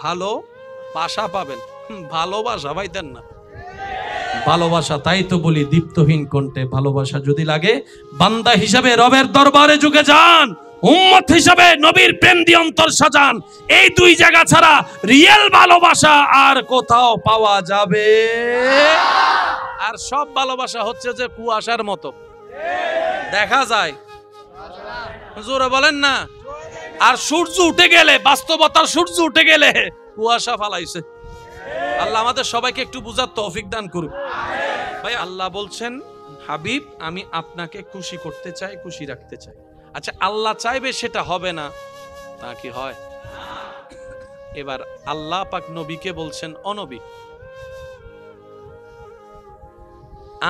ভালো বাসা পাবেন, ভালোবাসা পাইতেন না। ভালোবাসা, তাই তো বলি দীপ্তহীন কণ্ঠে ভালোবাসা যদি লাগে বান্দা হিসাবে রবের দরবারে ঝুঁকে যান, উম্মত হিসাবে নবীর প্রেম দিয়ে অন্তর সাজান। এই দুই জায়গা ছাড়া রিয়েল ভালোবাসা আর কোথাও পাওয়া যাবে। আর সব ভালোবাসা হচ্ছে যে কুয়াশার মতো, দেখা যায়, জোরে বলেন না। আর সূর্য উঠে গেলে, বাস্তবতার সূর্য উঠে গেলে কুয়াশা ফালাইছে। আল্লাহ আমাদের সবাইকে একটু বুঝার তৌফিক দান করুক। ভাই আল্লাহ বলছেন, হাবিব আমি আপনাকে খুশি করতে চাই, খুশি রাখতে চাই। আচ্ছা আল্লাহ চাইবে সেটা হবে না, তা কি হয়? এবার আল্লাহ পাক নবীকে বলছেন, ও নবী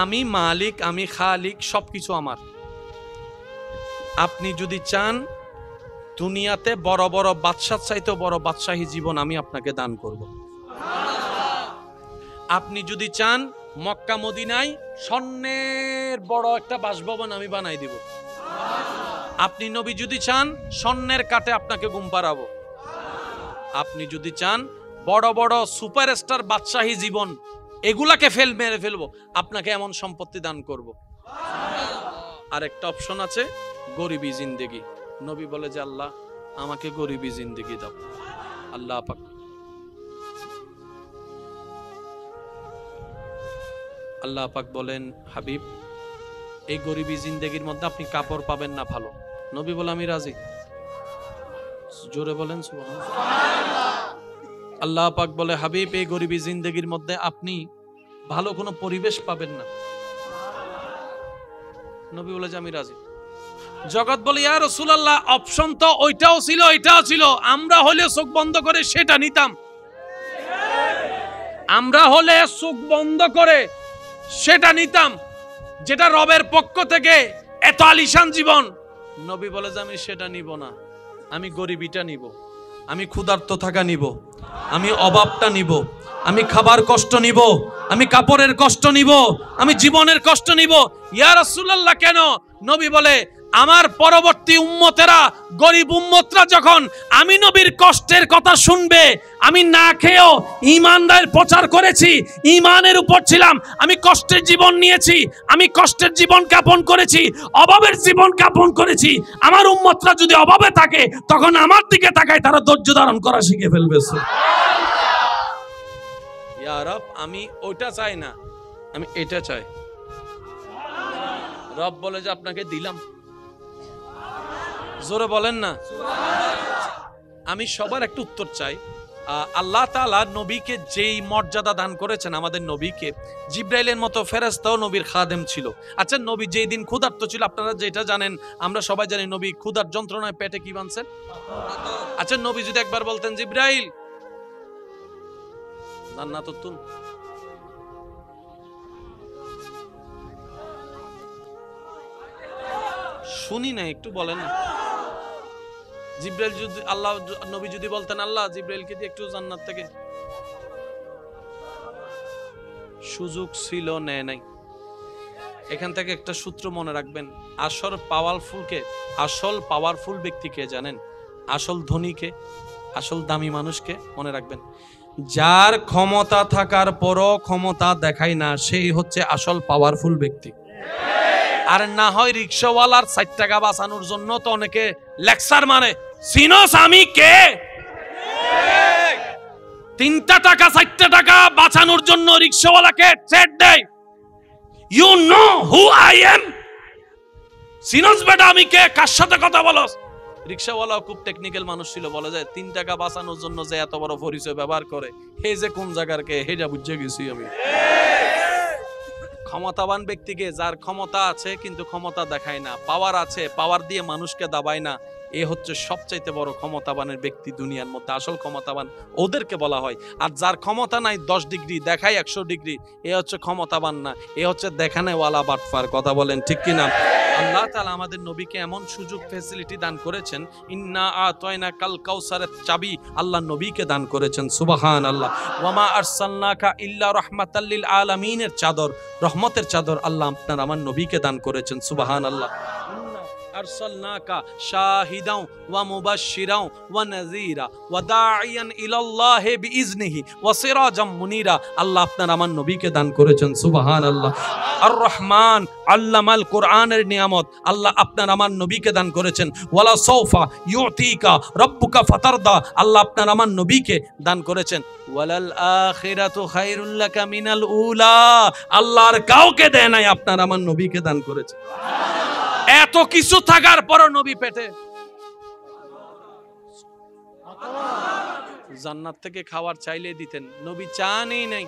আমি মালিক, আমি খালিক, সবকিছু আমার। আপনি যদি চান দুনিয়াতে বড় বড় বাদশার চাইতে বড় বাদশাহী জীবন আমি আপনাকে দান করব। আপনি যদি চান মক্কা মদিনায় স্বর্ণের বড় একটা বাসভবন আমি বানাই দিব। আপনি নবী যদি চান স্বর্ণের কাটে আপনাকে ঘুম পাড়াবো। আপনি যদি চান বড় বড় সুপারস্টার বাদশাহী জীবন এগুলাকে মেরে ফেলবো, আপনাকে এমন সম্পত্তি দান করব। আর একটা অপশন আছে গরিবী জিন্দেগি। নবী বলে যে আল্লাহ আমাকে গরিবী জিন্দেগি দাও। আল্লাহ পাক আল্লাহ পাক বলেন, হাবিব এই গরিবী জিন্দেগির মধ্যে আপনি কাপড় পাবেন না ভালো। নবী বলে আমি রাজি। জোরে বলেন সুবহানাল্লাহ। আল্লাহ পাক বলে, হাবিব এই গরিবী জিন্দেগির মধ্যে আপনি ভালো কোনো পরিবেশ পাবেন না। নবী বলে যে আমি রাজি। জগৎ বলে ইয়া রাসূলুল্লাহ অপশন তো ওইটাও ছিল এটাও ছিল, আমরা হলে চোখ বন্ধ করে সেটা নিতাম। আমরা হলে চোখ বন্ধ করে সেটা নিতাম, যেটা রবের পক্ষ থেকে এত আলিশান জীবন। নবী বলে যে আমি সেটা নিব না, আমি গরিবীটা নিব, আমি ক্ষুধার্ত থাকা নিব, আমি অভাবটা নিব, আমি খাবার কষ্ট নিব, আমি কাপড়ের কষ্ট নিব, আমি জীবনের কষ্ট নিব। ইয়া রাসূলুল্লাহ কেন? নবী বলে আমার পরবর্তী উম্মতেরা, গরিব উম্মতরা যখন আমি নবীর কষ্টের কথা শুনবে, আমি না খেয়েও ঈমানদার প্রচার করেছি, ঈমানের উপর ছিলাম, আমি কষ্টের জীবন নিয়েছি, আমি কষ্টের জীবন যাপন করেছি, অভাবের জীবন যাপন করেছি। আমার উম্মতরা যদি অভাবে থাকে তখন আমার দিকে তাকায় তারা ধৈর্য ধারণ করা শিখে ফেলবে। ইয়া রব আমি ওইটা চাই না, আমি এটা চাই। রব বলে যে আপনাকে দিলাম। জোরে বলেন না। আমি সবার একটা উত্তর চাই। আল্লাহ তাআলা নবীকে যেই মর্যাদা দান করেছেন, আমাদের নবীকে জিবরাইলের মতো ফেরেশতাও নবীর খাদেম ছিল। আচ্ছা নবী যেই দিন ক্ষুধার্ত ছিল, আপনারা যেটা জানেন, আমরা সবাই জানি নবী ক্ষুধার যন্ত্রণায় পেটে কি বানছেন। আচ্ছা নবী যদি একবার বলতেন জিবরাইল জান্নাত তুন, শুনি না, একটু বলেন না। জিবরাইল যদি আল্লাহ নবী যদি বলতেন আল্লাহ জিবরাইলকে দিয়ে একটু জান্নাত থেকে, সুযোগ ছিল, নেয় নাই। এখান থেকে একটা সূত্র মনে রাখবেন, আসল পাওয়ারফুল ব্যক্তিকে জানেন? আসল ধনীকে, আসল দামি মানুষকে মনে রাখবেন। যার ক্ষমতা থাকার পরও ক্ষমতা দেখায় না, সেই হচ্ছে আসল পাওয়ারফুল ব্যক্তি। আর না হয় রিকশাওয়ালার 60 টাকা বাঁচানোর জন্য তো অনেকে লেকচার মারে, সিনোস আমি কে? 3টা টাকা 4টা টাকা বাঁচানোর জন্য রিকশাওয়ালাকে চেট দেয়। You know who I am? সিনোস বেটা আমি কে? কার সাথে কথা বলস? রিকশাওয়ালা খুব টেকনিক্যাল মানুষ ছিল, বলা যায় 3 টাকা বাঁচানোর জন্য যে এত বড় পরিচয় ব্যবহার করে, হে যে কোন জায়গার কে হেটা বুঝে গেছি আমি। ক্ষমতাবান ব্যক্তিকে, যার ক্ষমতা আছে কিন্তু ক্ষমতা দেখায় না, পাওয়ার আছে পাওয়ার দিয়ে মানুষকে দাবায় না, এ হচ্ছে সবচাইতে বড় ক্ষমতাবানের ব্যক্তি দুনিয়ার মধ্যে। আসল ক্ষমতাবান ওদেরকে বলা হয়। আর যার ক্ষমতা নাই 10 ডিগ্রি দেখায় 100 ডিগ্রি, এ হচ্ছে ক্ষমতাবান না, এ হচ্ছে দেখানেওয়ালা বাটফার। কথা বলেন ঠিক কিনা? আল্লাহ তাআলা আমাদের নবীকে এমন সুযোগ ফ্যাসিলিটি দান করেছেন, ইন্না আতাইনা কাল কাউসারের চাবি আল্লাহ নবীকে দান করেছেন। সুবহানাল্লাহ। ওয়ামা আরসালনাকা ইল্লা রাহমাতাল লিল আলামিনের চাদর, রহমতের চাদর আল্লাহ আপনার আমার নবীকে দান করেছেন। সুবহানাল্লাহ। আরসালনাকা শাহিদাও ওয়া মুবাশশিরাও ওয়া নাযীরা ওয়া দাঈয়ান ইলাল্লাহি বিইজনিহি ওয়া সিরাজাম মুনীরা। আল্লাহ আপনার আমার নবীকে দান করেছেন, সুবহানাল্লাহ। আর রহমান আল্লামাল কোরআনের নিয়ামত আল্লাহ আপনার আমার নবীকে দান করেছেন। ওয়ালা সাউফা ইউতিকা রাব্বুকা ফাতারদা, আল্লাহ আপনার আমার নবীকে দান করেছেন। ওয়ালাল আখিরাতু খায়রুল লাকা মিনাল উলা, আল্লাহর কাউকে দেয় নাই, আপনার আমার নবীকে দান করেছেন। এত কিছু থাকার পরও নবী পেটে। জান্নাত থেকে খাবার চাইলে দিতেন, নবী চানই নাই।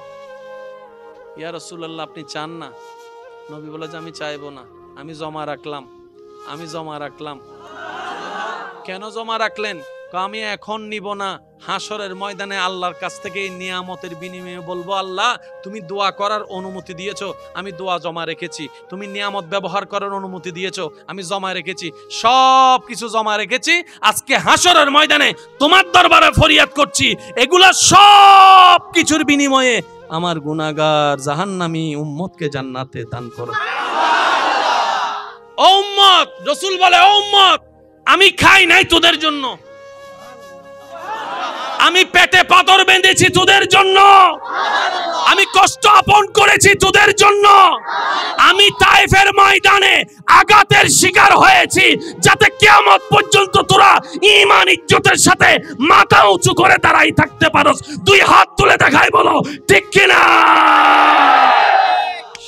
ইয়া রাসূলুল্লাহ আপনি চান না? নবী বলে যে আমি চাইবো না, আমি জমা রাখলাম, আমি জমা রাখলাম। কেন জমা রাখলেন? আমি এখন নিব না, হাসরের ময়দানে আল্লাহর কাছ থেকে এই নিয়ামতের বিনিময়ে বলবো, আল্লাহ তুমি দোয়া করার অনুমতি দিয়েছো, আমি দোয়া জমা রেখেছি। তুমি নিয়ামত ব্যবহার করার অনুমতি দিয়েছো, আমি জমা রেখেছি। সব কিছু জমা রেখেছি, আজকে হাসরের ময়দানে তোমার দরবারে ফরিয়াদ করছি, এগুলা সব কিছুর বিনিময়ে আমার গুনাহগার জাহান্নামী উম্মতকে জান্নাতে দান করো। ও উম্মত, রাসূল বলে ও উম্মত, আমি খাই নাই তোদের জন্য, আমি পেটে পাথর বেঁধেছি তোদের জন্য, আমি কষ্ট আপন করেছি তোদের জন্য, আমি তায়েফের ময়দানে আঘাতের শিকার হয়েছি যাতে কিয়ামত পর্যন্ত তোরা ঈমান ইজ্জতের সাথে মাথা উঁচু করে দাঁড়াই থাকতে পারোস। দুই হাত তুলে দেখাই, বলো ঠিক কিনা?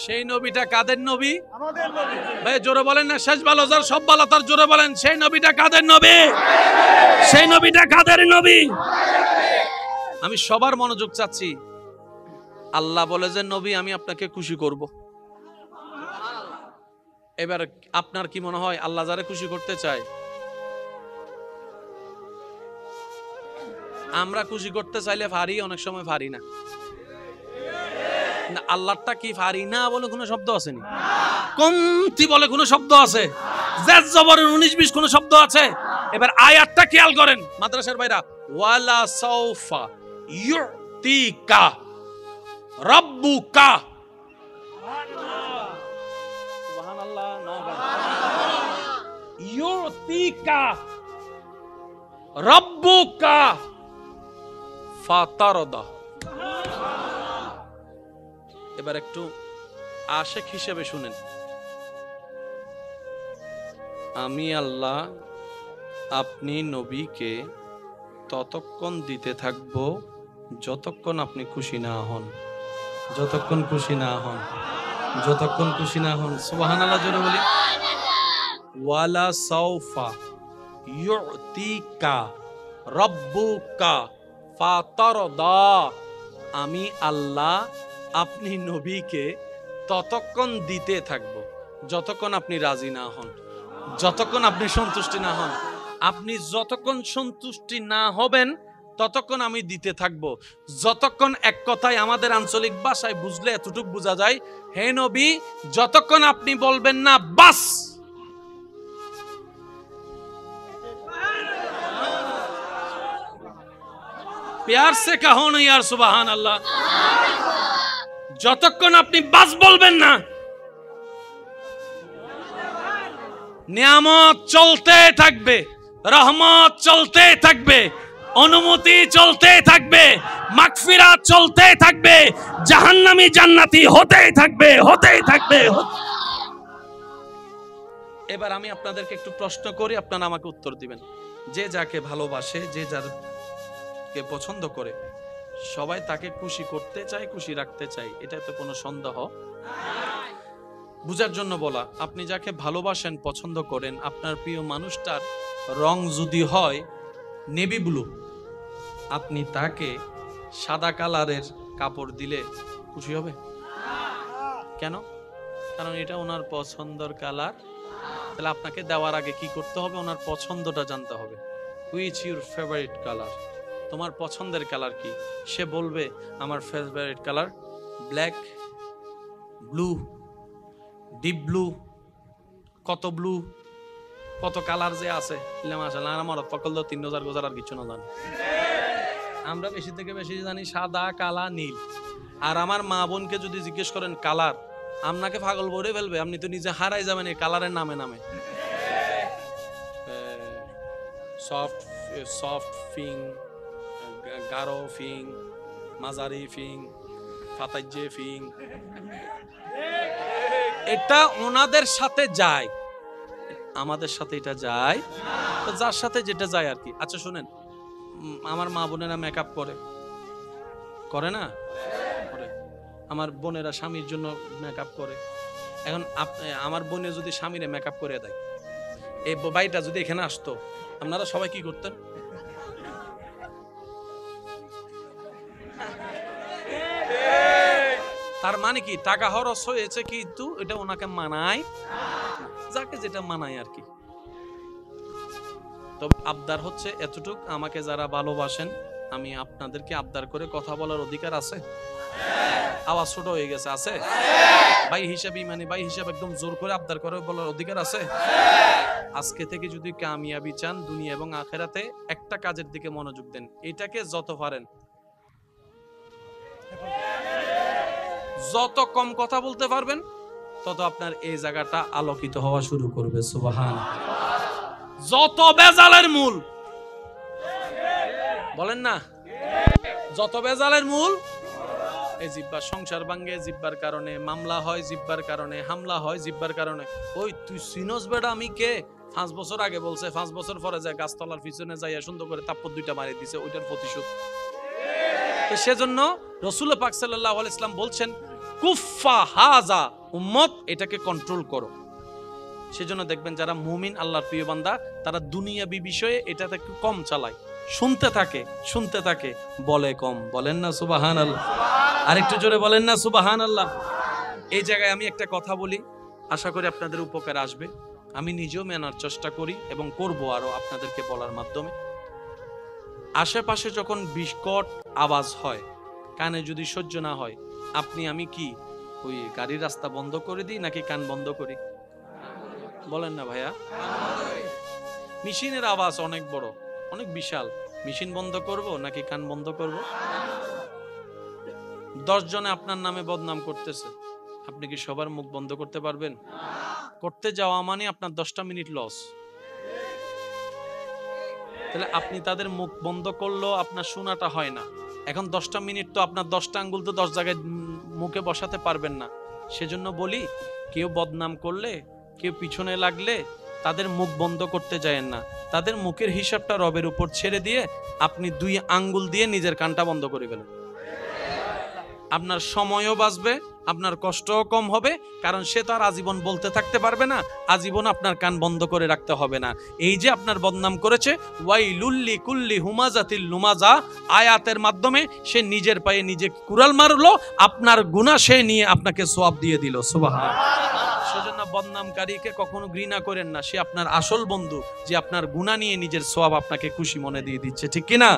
সেই নবীটা কাদের নবী? আমাদের নবী। ভাই জোরে বলেন না, শেষ ভালো যার সব ভালো তার, জোরে বলেন সেই নবীটা কাদের নবী? সেই নবীটা কাদের নবী? আমি সবার মনোযোগ চাচ্ছি। আল্লাহ বলে যে নবী আমি আপনাকে খুশি করব। এবার আপনার কি মনে হয় আল্লাহ যারা খুশি করতে চায়? আমরা খুশি করতে চাইলে পারি, অনেক সময় পারি না। আল্লাহটা কি পারি না বলে কোনো শব্দ আছে নি? কমতি বলে কোনো শব্দ আছে? জেদ জবরের 19-20 কোনো শব্দ আছে? এবার আয়াতটা খেয়াল করেন মাদ্রাসার ভাইরা। ওয়ালা সাউফা ইউতিকা রাব্বুকা, সুবহানাল্লাহ, ইউতিকা রাব্বুকা ফাতারদা। এবার একটু আশেক হিসেবে শুনেন, আমি আল্লাহ আপনি নবীকে ততক্ষণ দিতে থাকব যতক্ষণ আপনি খুশি না হন, যতক্ষণ খুশি না হন, যতক্ষণ খুশি না হন। সুবহানাল্লাহ জোরে বলি। ওয়ালা সাউফা ইউতিকা রাব্বুকা ফাতারদা, আমি আল্লাহ আপনি নবীকে ততক্ষণ দিতে থাকব যতক্ষণ আপনি রাজি না হন, যতক্ষণ আপনি সন্তুষ্টি না হন। আপনি যতক্ষণ সন্তুষ্টি না হবেন ততক্ষণ আমি দিতে থাকব। যতক্ষণ, এক কথায় আমাদের আঞ্চলিক ভাষায় বুঝলে এতটুকু বোঝা যায়, হে নবী যতক্ষণ আপনি বলবেন না বাস, প্যার সে কাহো না ইয়ার সুবহানাল্লাহ, যতক্ষণ আপনি বাস বলবেন না, নিয়ামত চলতে থাকবে, রহমত চলতে থাকবে, অনুমতি চলতে থাকবে, মাগফিরাত চলতে থাকবে, জাহান্নামী জান্নাতি হতেই থাকবে, হতেই থাকবে। এবার আমি আপনাদেরকে একটু প্রশ্ন করি, আপনারা আমাকে উত্তর দিবেন। যে যাকে ভালোবাসে, যে যারকে পছন্দ করে, সবাই তাকে খুশি করতে চায়, খুশি রাখতে চায়, এটা তো কোনো সন্দেহ বুঝার জন্য বলা। আপনি যাকে ভালোবাসেন, পছন্দ করেন, আপনার প্রিয় মানুষটার রং যদি হয় নেভি ব্লু, আপনি তাকে সাদা কালারের কাপড় দিলে খুশি হবে? কেন? কারণ এটা ওনার পছন্দের কালার। তাহলে আপনাকে দেওয়ার আগে কি করতে হবে? ওনার পছন্দটা জানতে হবে। Which your favourite colour? তোমার পছন্দের কালার কি? সে বলবে আমার favourite colour black, blue, deep blue, কত ব্লু, কত কালার যে আছে। আমার পকল 3000 গোজার আর কিছু না জানি। আমরা বেশি থেকে বেশি জানি সাদা, কালা, নীল। আর আমার মা বোনকে যদি জিজ্ঞেস করেন কালার, আপনাকে পাগল ভরে ফেলবে। আপনি তো নিজে হারাই যাবেন এই কালারের নামে নামে। সফট সফট ফিং, গাঢ় ফিং, মাঝারি ফিং, ফাতাইজে ফিং, এটা ওনাদের সাথে যায়, আমাদের সাথে এটা যায়। তো যার সাথে যেটা যায় আর কি। আচ্ছা শুনেন, আমার মা বোনেরা মেকআপ করে, করে না? করে। আমার বোনেরা স্বামীর জন্য মেকআপ করে। এখন আমার বোনে যদি স্বামীরে মেকআপ করে দেয়, এই বাইটা যদি এখানে আসতো, আপনারা সবাই কি করতেন? তার মানে কি টাকা খরচ হয়েছে, কিন্তু এটা ওনাকে মানায়, যাকে যেটা মানায় আর কি। তো আবদার হচ্ছে এতটুক, আমাকে যারা ভালোবাসেন, আমি আপনাদেরকে আবদার করে কথা বলার অধিকার আছে? আওয়াজ ছোট হয়ে গেছে, আছে? ভাই হিসাবে, মানে ভাই হিসাবে একদম জোর করে আবদার করে বলার অধিকার আছে? আজকে থেকে যদি কামিয়াবি চান দুনিয়া এবং আখেরাতে, একটা কাজের দিকে মনোযোগ দেন, এটাকে যত পারেন যত কম কথা বলতে পারবেন, তত আপনার এই জায়গাটা আলোকিত হওয়া শুরু করবে। সুবহানাল্লাহ। যত বেজালের মূল, বলেন না, যত বেজালের মূল এই জিব্বা। সংসার ভাঙ্গে জিব্বার কারণে, মামলা হয় জিব্বার কারণে, হামলা হয় জিব্বার কারণে। ওই তুই সিনোস বেটা আমি কে? 5 বছর আগে বলছে, 5 বছর পরে যায় গাছতলার পিছনে যাইয়া সুন্দর করে তাপ্পর 2টা মারি দিছে, ওইটার প্রতিশোধ। তো সেজন্য রাসূল পাক সাল্লাল্লাহু আলাইহি ওয়াসাল্লাম বলছেন, কুফা হাজা উম্মত, এটাকে কন্ট্রোল করো। সেজন্য দেখবেন যারা মুমিন, আল্লাহর প্রিয় বান্দা, তারা দুনিয়াবি বিষয়ে এটাতে একটু কম চালায়, শুনতে থাকে, বলে কম। বলেন না সুবহানাল্লাহ? আরেকটু জোরে বলেন না সুবহানাল্লাহ? এই জায়গায় আমি একটা কথা বলি, আশা করি আপনাদের উপকার আসবে। আমি নিজেও মেনার চেষ্টা করি এবং করব আরো আপনাদেরকে বলার মাধ্যমে। আশেপাশে যখন বিকট আওয়াজ হয়, কানে যদি সহ্য না হয়, আমি কি ওই গাড়ির রাস্তা বন্ধ করে দিই নাকি কান বন্ধ করি? বলেন না ভাইয়া? মেশিনের আওয়াজ অনেক বড়, অনেক বিশাল, মেশিন বন্ধ করব নাকি কান বন্ধ করব? 10 জনে আপনার নামে বদনাম করতেছে, আপনি কি সবার মুখ বন্ধ করতে পারবেন? করতে যাওয়া মানে আপনার 10টা মিনিট লস। তাহলে আপনি তাদের মুখ বন্ধ করলেও আপনার শোনাটা হয় না। এখন 10টা মিনিট তো আপনার 10টা আঙ্গুল তো 10 জায়গায় মুখে বসাতে পারবেন না। সেজন্য বলি, কেউ বদনাম করলে, কেউ পিছনে লাগলে তাদের মুখ বন্ধ করতে যায়েন না। তাদের মুখের হিসাবটা রবের উপর ছেড়ে দিয়ে আপনি 2 আঙ্গুল দিয়ে নিজের কানটা বন্ধ করে ফেলেন। আপনার সময়ও বাঁচবে, আপনার কষ্টও কম হবে, কারণ সে তো আর আজীবন বলতে থাকতে পারবে না, আজীবন আপনার কান বন্ধ করে রাখতে হবে না। এই যে আপনার বদনাম করেছে, ওয়াইলুল্লি কুল্লি হুমাজাতিল লুমাজা, আয়াতের মাধ্যমে সে নিজের পায়ে নিজে কুড়াল মারলো, আপনার গুনাহ সে নিয়ে আপনাকে সওয়াব দিয়ে দিল। সুবহানাল্লাহ। সেজন্য বদনামকারীকে কখনো ঘৃণা করেন না, সে আপনার আসল বন্ধু, যে আপনার গুনাহ নিয়ে নিজের সওয়াব আপনাকে খুশি মনে দিয়ে দিচ্ছে, ঠিক কিনা?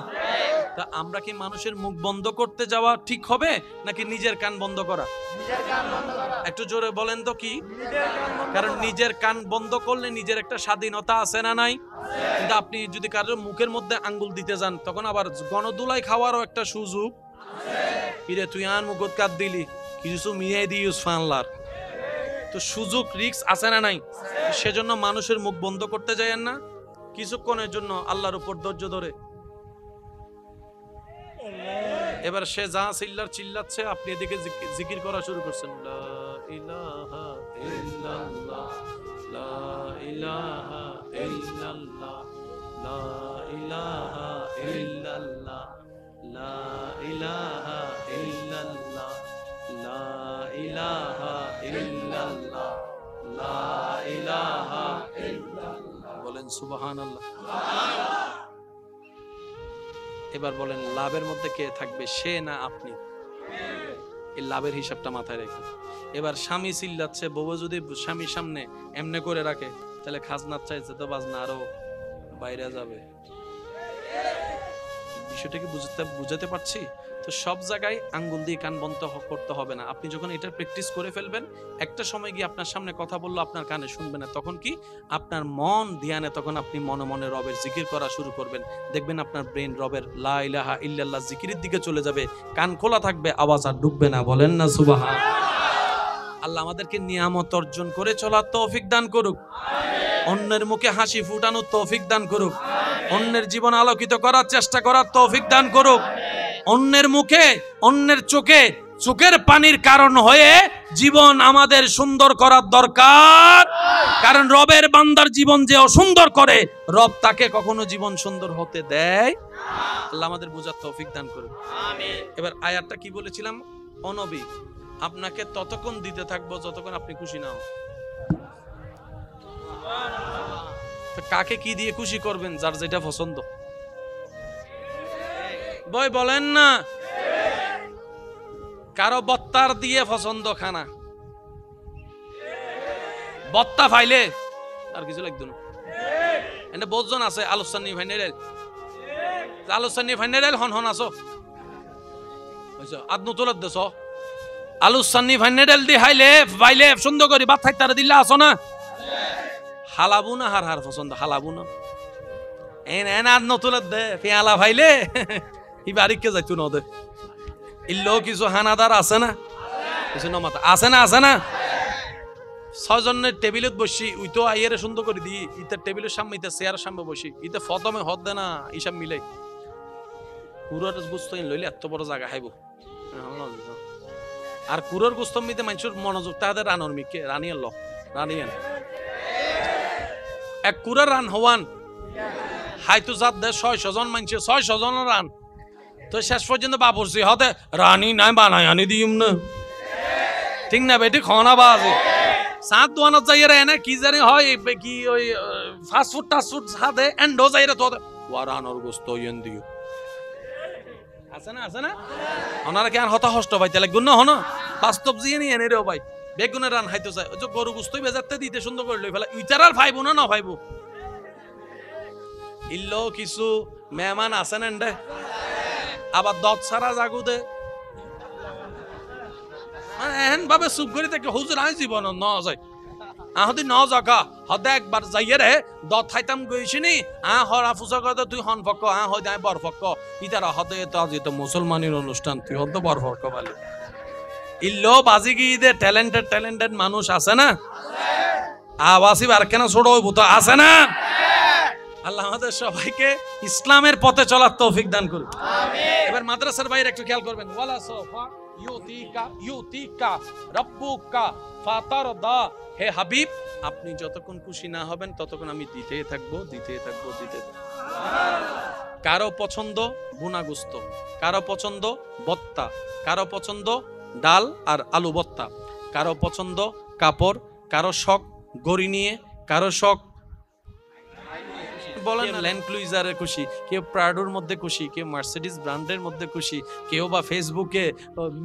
তা আমরা কি মানুষের মুখ বন্ধ করতে যাওয়া ঠিক হবে নাকি নিজের কান বন্ধ করা? একটু জোরে বলেন তো কি? কারণ নিজের কান বন্ধ করলে নিজের একটা স্বাধীনতা আছে না নাই? কিন্তু আপনি যদি কারোর মুখের মধ্যে আঙ্গুল দিতে যান, তখন আবার গণদুলাই খাওয়ারও একটা সুযোগ। ইরে তুই আন মুখত কাট দিলি, কিছু মিয়াই দিউস ফানলার, তো সুযোগ রিস্ক আছে না নাই? সেজন্য মানুষের মুখ বন্ধ করতে যায়েন না, কিছুক্ষণের জন্য আল্লাহর উপর ধৈর্য ধরে। এবার সে যা চিল্লাচ্ছে, আপনি এদিকে জিকির করা শুরু করছেন, লা ইলাহা ইল্লাল্লাহ, লা ইলাহা ইল্লাল্লাহ, লা ইলাহা ইল্লাল্লাহ, লা ইলাহা ইল্লাল্লাহ, লা ইলাহা ইল্লাল্লাহ, লা ইলাহা ইল্লাল্লাহ। বলেন সুবহানাল্লাহ। এবার বলেন, লাভের মধ্যে কে থাকবে, সে না আপনি? এই লাভের হিসাবটা মাথায় রেখে। এবার স্বামী চিল্লাচ্ছে, বউ যদি স্বামীর সামনে এমনি করে রাখে, তাহলে খাজনার চাইছে তো বাজনা আরো বাইরে যাবে। বিষয়টা কি বুঝাতে পারছি? তো সব জায়গায় আঙ্গুল দিয়ে কান বন্ধ করতে হবে না। আপনি যখন এটা প্র্যাকটিস করে ফেলবেন, একটা সময় গিয়ে আপনার সামনে কথা বললো আপনার কানে শুনবে না, তখন কি আপনার মন ধ্যানে, তখন আপনি মনে মনে রবের জিকির করা শুরু করবেন। দেখবেন আপনার ব্রেন রবের লা ইলাহা ইল্লাল্লাহ জিকিরের দিকে চলে যাবে, কান খোলা থাকবে, আওয়াজ আর ডুববে না। বলেন না সুবহানাল্লাহ। আল্লাহ আমাদেরকে নিয়ামত অর্জন করে চলার তৌফিক দান করুক, অন্যের মুখে হাসি ফুটানোর তৌফিক দান করুক, অন্যের জীবন আলোকিত করার চেষ্টা করার তৌফিক দান করুক। অন্যের মুখে, অন্যের চোখে চোখের পানির কারণ হয়ে জীবন আমাদের সুন্দর করার দরকার। কারণ রবের বান্দার জীবন যে অসুন্দর করে, রব তাকে কখনো জীবন সুন্দর হতে দেয়। আল্লাহ আমাদের বোঝার তৌফিক দান করুন। এবার আয়াতটা কি বলেছিলাম? ও নবী, আপনাকে ততক্ষণ দিতে থাকবো যতক্ষণ আপনি খুশি না হন। কাকে কি দিয়ে খুশি করবেন? যার যেটা পছন্দ। বই বলেন না, কারো বত্তার দিয়ে পছন্দ খানা, বত্তা ফাইলে আর কিছু লাগতো না। এনে বহুজন আছে আলোচনা ফাইনাল, আলোচনা ফাইনাল হন হন আসো আদ নতুন দেশ আলোচনা ফাইনাল দি হাইলে ফাইলে সুন্দর করে বাদ থাকতে দিল্লা আসো না। হালাবু না, হার হার পছন্দ হালাবু না। এন এন আদ নতুন দে পেয়ালা ফাইলে ই বাড়িকে যাইতো না। ওদের ইল্লো কিছু হানাদার আছে না, কিছু নমাতা আছে না, আছে না। ছয়জনের টেবিলত বসি, উই তো আইয়ারে সুন্দর করে দিই। ইতার টেবিলের সামনে, ইতার চেয়ারের সামনে বসি, ইতে ফদমে হদ দে না, ইসব মিলাই কুরোর গুস্ত লইলে এত বড় জায়গা খাইব। আর কুরোর গুস্ত মিতে মানুষের মনোযোগ তাদের রানর মিকে রানিয়ান ল রানিয়ান এক কুরার রান হওয়ান হাইতু জাত দে 600 জন মানুষের 600 জন রান তো শেষ পর্যন্ত বাবুরছি হতে রানী নাই বানাই আনি দিম না। ঠিক না বেটি? খানা বাজে সাত দোয়ানত যাইরে এনে কি জানি হয় কি ওই ফাস্ট ফুড টাস্ট ফুড সাথে এন্ডো যাইরে তো ওয়ারানোর গোস্ত ইয়েন দিও আছে না, আছে না। ওনারা কি আর হতাহষ্ট পাইতে লাগবে না? হন বাস্তব জিয়ে নিয়ে এনে রে ভাই বেগুনের রান হাইতে চাই, ওই যে গরু গোস্তই বেজাতে দিতে সুন্দর করে লই ফেলা উইটার আর ভাইবো না, না ভাইবো ইল্লো কিছু মেহমান আছেন এন্ডে আবার দত সারা জাগু দে এহেন ভাবে চুপ করে থাকে হুজুর আই জীবন ন যায় আহদি ন জাগা হদে একবার যাইয়ে রে দত খাইতাম গইছিনি হরা পূজা করতে তুই হন ফক্ক হয় দায় বর ফক্ক ইতারা হদে তো আজ তো মুসলমানের অনুষ্ঠান তুই হদ বর ফক্ক বলে ইল্লো বাজি গিয়ে দে ট্যালেন্টেড মানুষ আছে না। আবাসি বার কেন ছোট হইব তো আছে না। আল্লাহ আমাদের সবাইকে ইসলামের পথে চলার তৌফিক দান করুন। এবার মাদ্রাসার বাইরে একটু খেয়াল করবেন। ওয়ালা সোফা ইউতিকা রাব্বুকা ফাতারদা, হে হাবিব আপনি যতক্ষণ খুশি না হবেন ততক্ষণ আমি দিতেই থাকবো। কারো পছন্দ বুনাগুস্ত, কারো পছন্দ বত্তা, কারো পছন্দ ডাল আর আলু বত্তা, কারো পছন্দ কাপড়, কারো শখ গড়ি নিয়ে, কারো শখ বলেন ল্যান্ড ক্রুইজারে খুশি, কেউ প্রাডোর মধ্যে খুশি, কেউ মার্সিডিজ ব্র্যান্ডের মধ্যে খুশি, কেউ বা ফেসবুকে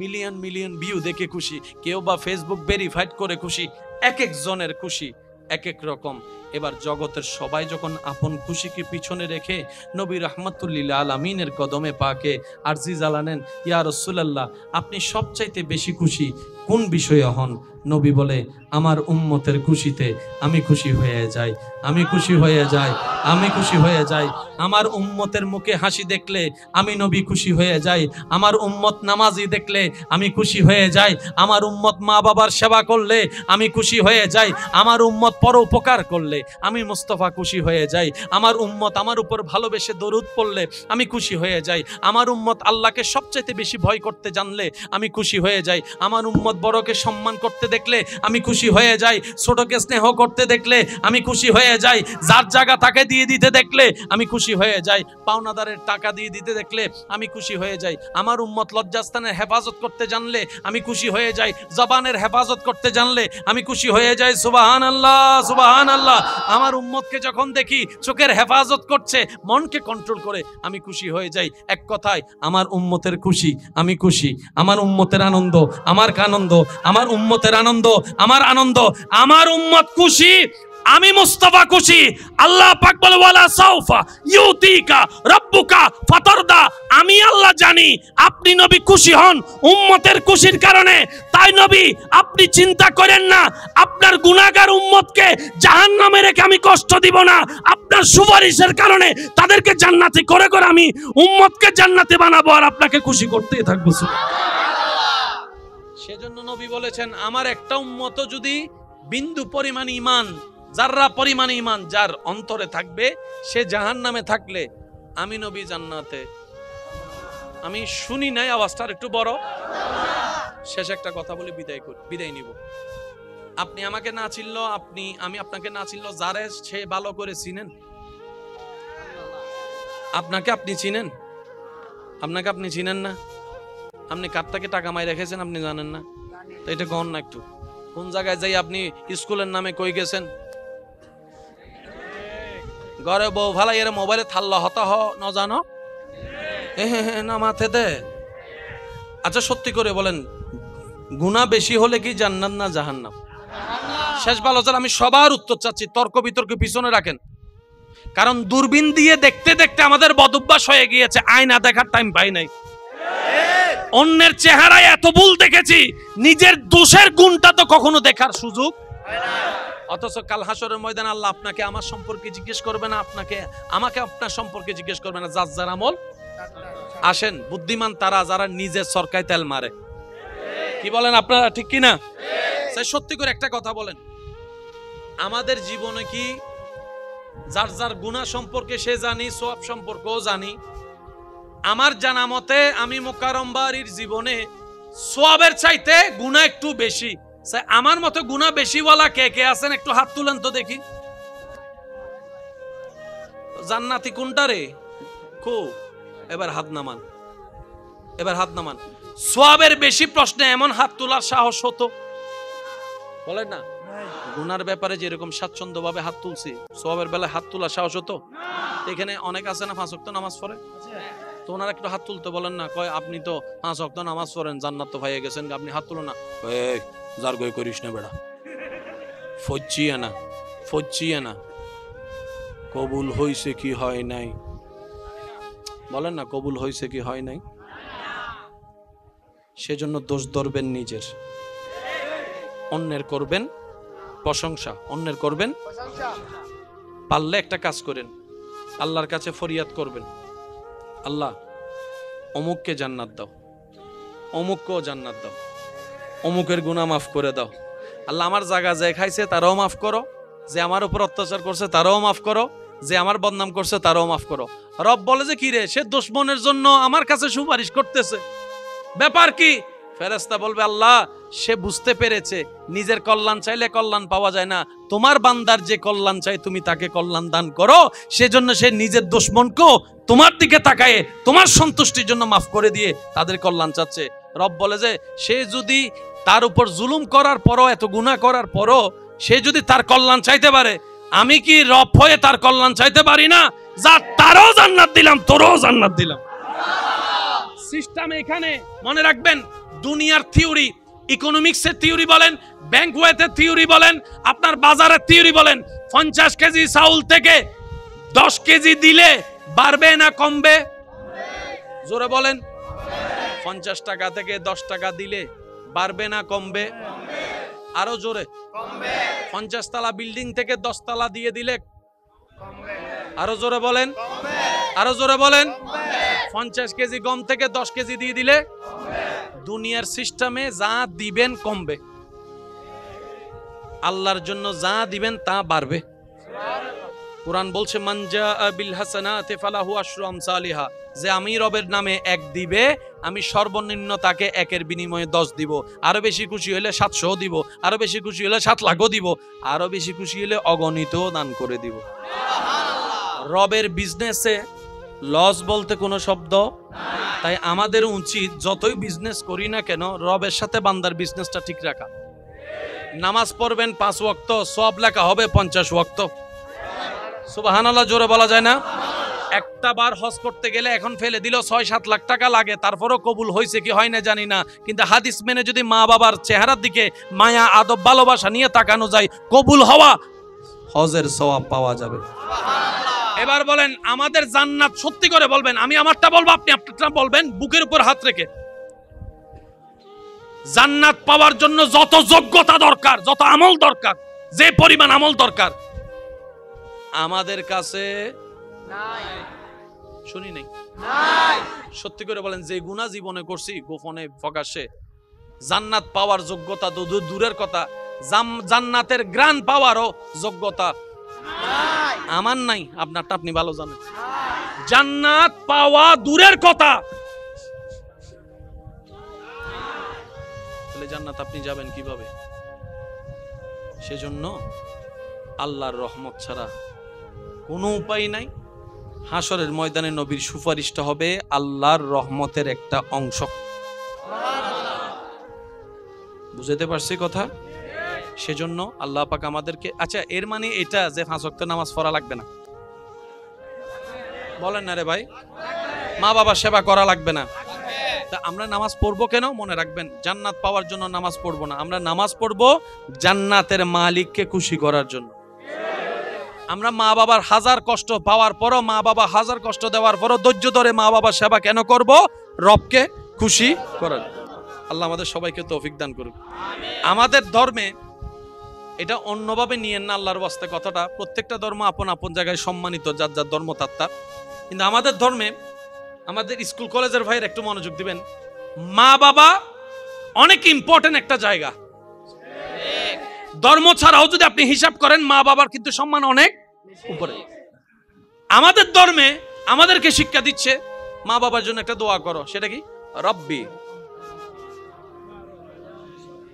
মিলিয়ন ভিউ দেখে খুশি, কেউ বা ফেসবুক ভেরিফাইড করে খুশি। এক একজনের খুশি এক এক রকম। এবার জগতের সবাই যখন আপন খুশিকে পিছনে রেখে নবী রাহমাতুল্লিল আলামিনের কদমে পাকে আরজি জ্বালানেন, ইয়া রাসূলুল্লাহ আপনি সবচাইতে বেশি খুশি কোন বিষয়ে হন? নবী বলে আমার উম্মতের খুশিতে আমি খুশি হয়ে যাই, আমি খুশি হয়ে যাই, আমি খুশি হয়ে যাই। আমার উম্মতের মুখে হাসি দেখলে আমি নবী খুশি হয়ে যাই। আমার উম্মত নামাজি দেখলে আমি খুশি হয়ে যাই। আমার উম্মত মা বাবার সেবা করলে আমি খুশি হয়ে যাই। আমার উম্মত পরোপকার করলে আমি মুস্তাফা খুশি হয়ে যাই। আমার উম্মত আমার উপর ভালোবেসে দরুদ পড়লে আমি খুশি হয়ে যাই। আমার উম্মত আল্লাহকে সবচেয়ে বেশি ভয় করতে জানলে আমি খুশি হয়ে যাই। আমার উম্মত বড়কে সম্মান করতে দেখলে আমি খুশি হয়ে যাই। ছোটকে স্নেহ করতে দেখলে আমি খুশি হয়ে যাই। যার জায়গা তাকে দিয়ে দিতে দেখলে আমি খুশি হয়ে যাই। পাওনাদারের টাকা দিয়ে দিতে দেখলে আমি খুশি হয়ে যাই। আমার উম্মত লজ্জাস্থানের হেফাজত করতে জানলে আমি খুশি হয়ে যাই। জবানের হেফাজত করতে জানলে আমি খুশি হয়ে যাই। সুবহানাল্লাহ, সুবহানাল্লাহ। আমার উম্মতকে যখন দেখি চোখের হেফাজত করছে, মনকে কন্ট্রোল করে, আমি খুশি হয়ে যাই। এক কথায় আমার উম্মতের খুশি আমি খুশি, আমার উম্মতের আনন্দ আমার আনন্দ, আমার উম্মতের আনন্দ আমার আনন্দ, আমার উম্মত খুশি আমি মুস্তাফা খুশি। আল্লাহ পাক বলে ওয়ালা সাউফা ইউতিকা রাব্বুকা ফাতারদা, আমি আল্লাহ জানি আপনি নবী খুশি হন উম্মতের খুশির কারণে। তাই নবী আপনি চিন্তা করেন না আপনার গুনাহগার উম্মতকে জাহান্নামে রেখে আমি কষ্ট দিব না। আপনার সুপারিশের কারণে তাদেরকে জান্নাতি করে করে আমি উম্মতকে জান্নাতে বানাবো আর আপনাকে খুশি করতেই থাকবো। সেজন্য নবী বলেছেন আমার একটা উম্মত যদি বিন্দু পরিমাণ ঈমান যাররা পরিমাণ ঈমান যার অন্তরে থাকবে, সে জাহান্নামে থাকলে আমি নবী জান্নাতে। আমি শুনি নাই, আওয়াজটা একটু বড়। শেষ একটা কথা বলে বিদায় নিব। আপনি আমাকে না চিনলো, আমি আপনাকে না চিনলো, যারে সে ভালো করে চিনেন। আপনাকে আপনি চিনেন? আপনাকে আপনি চিনেন না? আপনি কার থেকে টাকা মাই রেখেছেন আপনি জানেন না? তো এটা গণ না একটু। কোন জায়গায় যাই আপনি স্কুলের নামে কই গেছেন? ঘরে বউ ভালাই এর মোবাইলে থাল্লা হতা ন জানো না মাথে দে। আচ্ছা সত্যি করে বলেন, গুনাহ বেশি হলে কি জান্নাত না জাহান্নাম? শেষ ভালো স্যার, আমি সবার উত্তর চাচ্ছি, তর্ক বিতর্ক পিছনে রাখেন। কারণ দূরবীন দিয়ে দেখতে দেখতে আমাদের বদভ্যাস হয়ে গিয়েছে, আয়না দেখার টাইম পাই নাই। অন্যের চেহারায় এত ভুল দেখেছি, নিজের দোষের গুণটা তো কখনো দেখার সুযোগ। অথচ কাল হাসরের ময়দানে আল্লাহ আপনাকে আমার সম্পর্কে জিজ্ঞেস করবে না, আমাকে আপনার সম্পর্কে জিজ্ঞেস করবে না, যার যার আমল। আসেন, বুদ্ধিমান তারা যারা নিজের সরকায় তেল মারে। কি বলেন আপনারা, ঠিক কিনা? সত্যি করে একটা কথা বলেন, আমাদের জীবনে কি যার যার গুনাহ সম্পর্কে সে জানি, সওয়াব সম্পর্কেও জানি? আমার জানা মতে আমি মোকাররম বাড়ির জীবনে সওয়াবের চাইতে গুনাহ একটু বেশি। আমার মতো গুনাহ বেশিওয়ালা কে কে আছেন একটু হাত তুলেন তো দেখি। জান্নাতি কোনটা রে? এবার হাত নামান, এবার হাত নামান। সওয়াবের বেশি প্রশ্নে এমন হাত তোলার সাহস হতো? বলেন না। গুনার ব্যাপারে যেরকম স্বাচ্ছন্দ্য ভাবে হাত তুলছি, সওয়াবের বেলায় হাত তোলার সাহস হতো? এখানে অনেক আছে না 5 ওয়াক্ত নামাজ পড়ে, তো ওনারা একটু হাত তুলতে বলেন না। কয় আপনি তো 5 ওয়াক্ত নামাজ পড়েন, জান্নাত তো পেয়ে গেছেন, আপনি হাত তুলো না। এই যার গই করিস না বেড়া, ফজ্জিয়ে না। কবুল হইছে কি হয় নাই? বলেন না, কবুল হইছে কি হয় নাই? সেজন্য দোষ ধরবেন নিজের, অন্যের করবেন প্রশংসা, অন্যের করবেন। পারলে একটা কাজ করেন, আল্লাহর কাছে ফরিয়াদ করবেন, আল্লাহ অমুককে জান্নাত দাও, অমুককেও জান্নাত দাও, অমুকের গুনাহ মাফ করে দাও। আল্লাহ আমার জায়গা যে খাইছে তারাও মাফ করো, যে আমার উপর অত্যাচার করছে তারাও মাফ করো, যে আমার বদনাম করছে তারাও মাফ করো। রব বলে যে কি রে, সে দুশমনের জন্য আমার কাছে সুপারিশ করতেছে, ব্যাপার কি? ফেরেশতা বলবে আল্লাহ সে বুঝতে পেরেছে নিজের কল্যাণ চাইলে কল্যাণ পাওয়া যায় না, তোমার বান্দার যে কল্যাণ চাই তুমি তাকে কল্যাণ দান করো, সেজন্য সে নিজের দুশমনকেও তোমার দিকে তাকায়ে তোমার সন্তুষ্টির জন্য মাফ করে দিয়ে তাদের কল্যাণ চাচ্ছে। রব বলে যে সে যদি তার উপর জুলুম করার পরও, এত গুনাহ করার পরও সে যদি তার কল্যাণ চাইতে পারে, আমি কি রব হয়ে তার কল্যাণ চাইতে পারি না? যা, তারও জান্নাত দিলাম, তোরও জান্নাত দিলাম। সিস্টেম এখানে মনে রাখবেন। দুনিয়ার থিওরি, ইকোনমিক্সের থিওরি বলেন, ব্যাংক ওয়েথের থিওরি বলেন, আপনার বাজারের থিওরি বলেন, 50 কেজি চাউল থেকে 10 কেজি দিলে বাড়বে না কমবে? জোরে বলেন। 50 টাকা থেকে 10 টাকা দিলে বাড়বে না কমবে? আরো জোরে। 50 তলা বিল্ডিং থেকে 10 তলা দিয়ে দিলে? আরো জোরে বলেন, আরো জোরে বলেন। 50 কেজি গম থেকে 10 কেজি দিয়ে দিলে? দুনিয়ার সিস্টেমে যা দিবেন কমবে, আল্লাহর জন্য যা দিবেন তা বাড়বে। কোরআন বলছে মান জাআ বিল হাসানাতি ফালাহু আশরু আমসালিহা, যে আমি রবের নামে 1 দিবে, আমি সর্বনিম্ন তাকে 1-এর বিনিময়ে 10 দিব, আরো বেশি খুশি হলে 700 দিব, আরো বেশি খুশি হলে 7 লাখও দিব, আরো বেশি খুশি হলে অগণিতও দান করে দিব। রবের বিজনেসে লস বলতে কোনো শব্দ নাই। তাই আমাদের উচিত যতই বিজনেস করি না কেন রবের সাথে বান্দার বিজনেসটা ঠিক রাখা। নামাজ পড়বেন 5 ওয়াক্ত, সওয়াব লেখা হবে 50 ওয়াক্ত। সুবহানাল্লাহ জোরে বলা যায় না? একটা বার হজ করতে গেলে এখন ফেলে দিল 6-7 লাখ টাকা লাগে, তারপরও কবুল হয়েছে কি হয় না জানি না, কিন্তু হাদিস মেনে যদি মা বাবার চেহারার দিকে মায়া আদব ভালোবাসা নিয়ে তাকানো যায়, কবুল হওয়া হজের সওয়াব পাওয়া যাবে। এবার বলেন আমাদের জান্নাত, সত্যি করে বলবেন, আমি আমারটা বলবো আপনি আপনারটা বলবেন, বুকের উপর হাত রেখে। জান্নাত পাওয়ার জন্য যত যোগ্যতা দরকার, যত আমল দরকার, যে পরিমাণ আমল দরকার আমাদের কাছে নাই। শুনি নাই? সত্যি করে বলেন, যে গুনাহ জীবনে করছি গোপনে প্রকাশ্যে, জান্নাত পাওয়ার যোগ্যতা তো দূরের কথা, জান্নাতের গ্রান পাওয়ারও যোগ্যতা আমার নাই, আপনারটা আপনি ভালো জানেন। জান্নাত পাওয়া দূরের কথা, তাহলে জান্নাত আপনি যাবেন কিভাবে? সেজন্য আল্লাহর রহমত ছাড়া কোনো উপায় নাই। হাসরের ময়দানে নবীর সুপারিশটা হবে আল্লাহর রহমতের একটা অংশ। বুঝতে পারছি কথা? সেজন্য আল্লাহ পাক আমাদেরকে, আচ্ছা এর মানে এটা যে 5 ওয়াক্ত নামাজ পড়া লাগবে না? বলেন না রে ভাই, মা বাবার সেবা করা লাগবে না? তা আমরা নামাজ পড়বো কেন? মনে রাখবেন, জান্নাত পাওয়ার জন্য নামাজ পড়বো না, আমরা নামাজ পড়বো জান্নাতের মালিককে খুশি করার জন্য। আমরা মা বাবার হাজার কষ্ট পাওয়ার পরও, মা বাবা হাজার কষ্ট দেওয়ার পরও ধৈর্য ধরে মা বাবার সেবা কেন করব? রবকে খুশি করার। আল্লাহ আমাদের সবাইকে তৌফিক দান করুন। আমাদের ধর্মে এটা অন্যভাবে নিয়েন না, আল্লাহর ওয়াস্তে কথাটা। প্রত্যেকটা ধর্ম আপন আপন জায়গায় সম্মানিত, যার যার ধর্মতাত্ত্বা। কিন্তু আমাদের ধর্মে, আমাদের স্কুল কলেজের ভাইয়ের একটু মনোযোগ দিবেন, মা বাবা অনেক ইম্পর্টেন্ট একটা জায়গা। ধর্ম ছাড়াও যদি আপনি হিসাব করেন, মা বাবার কিন্তু সম্মান অনেক উপরে। আমাদের ধর্মে আমাদেরকে শিক্ষা দিচ্ছে মা বাবার জন্য একটা দোয়া করো, সেটা কি? রব্বি।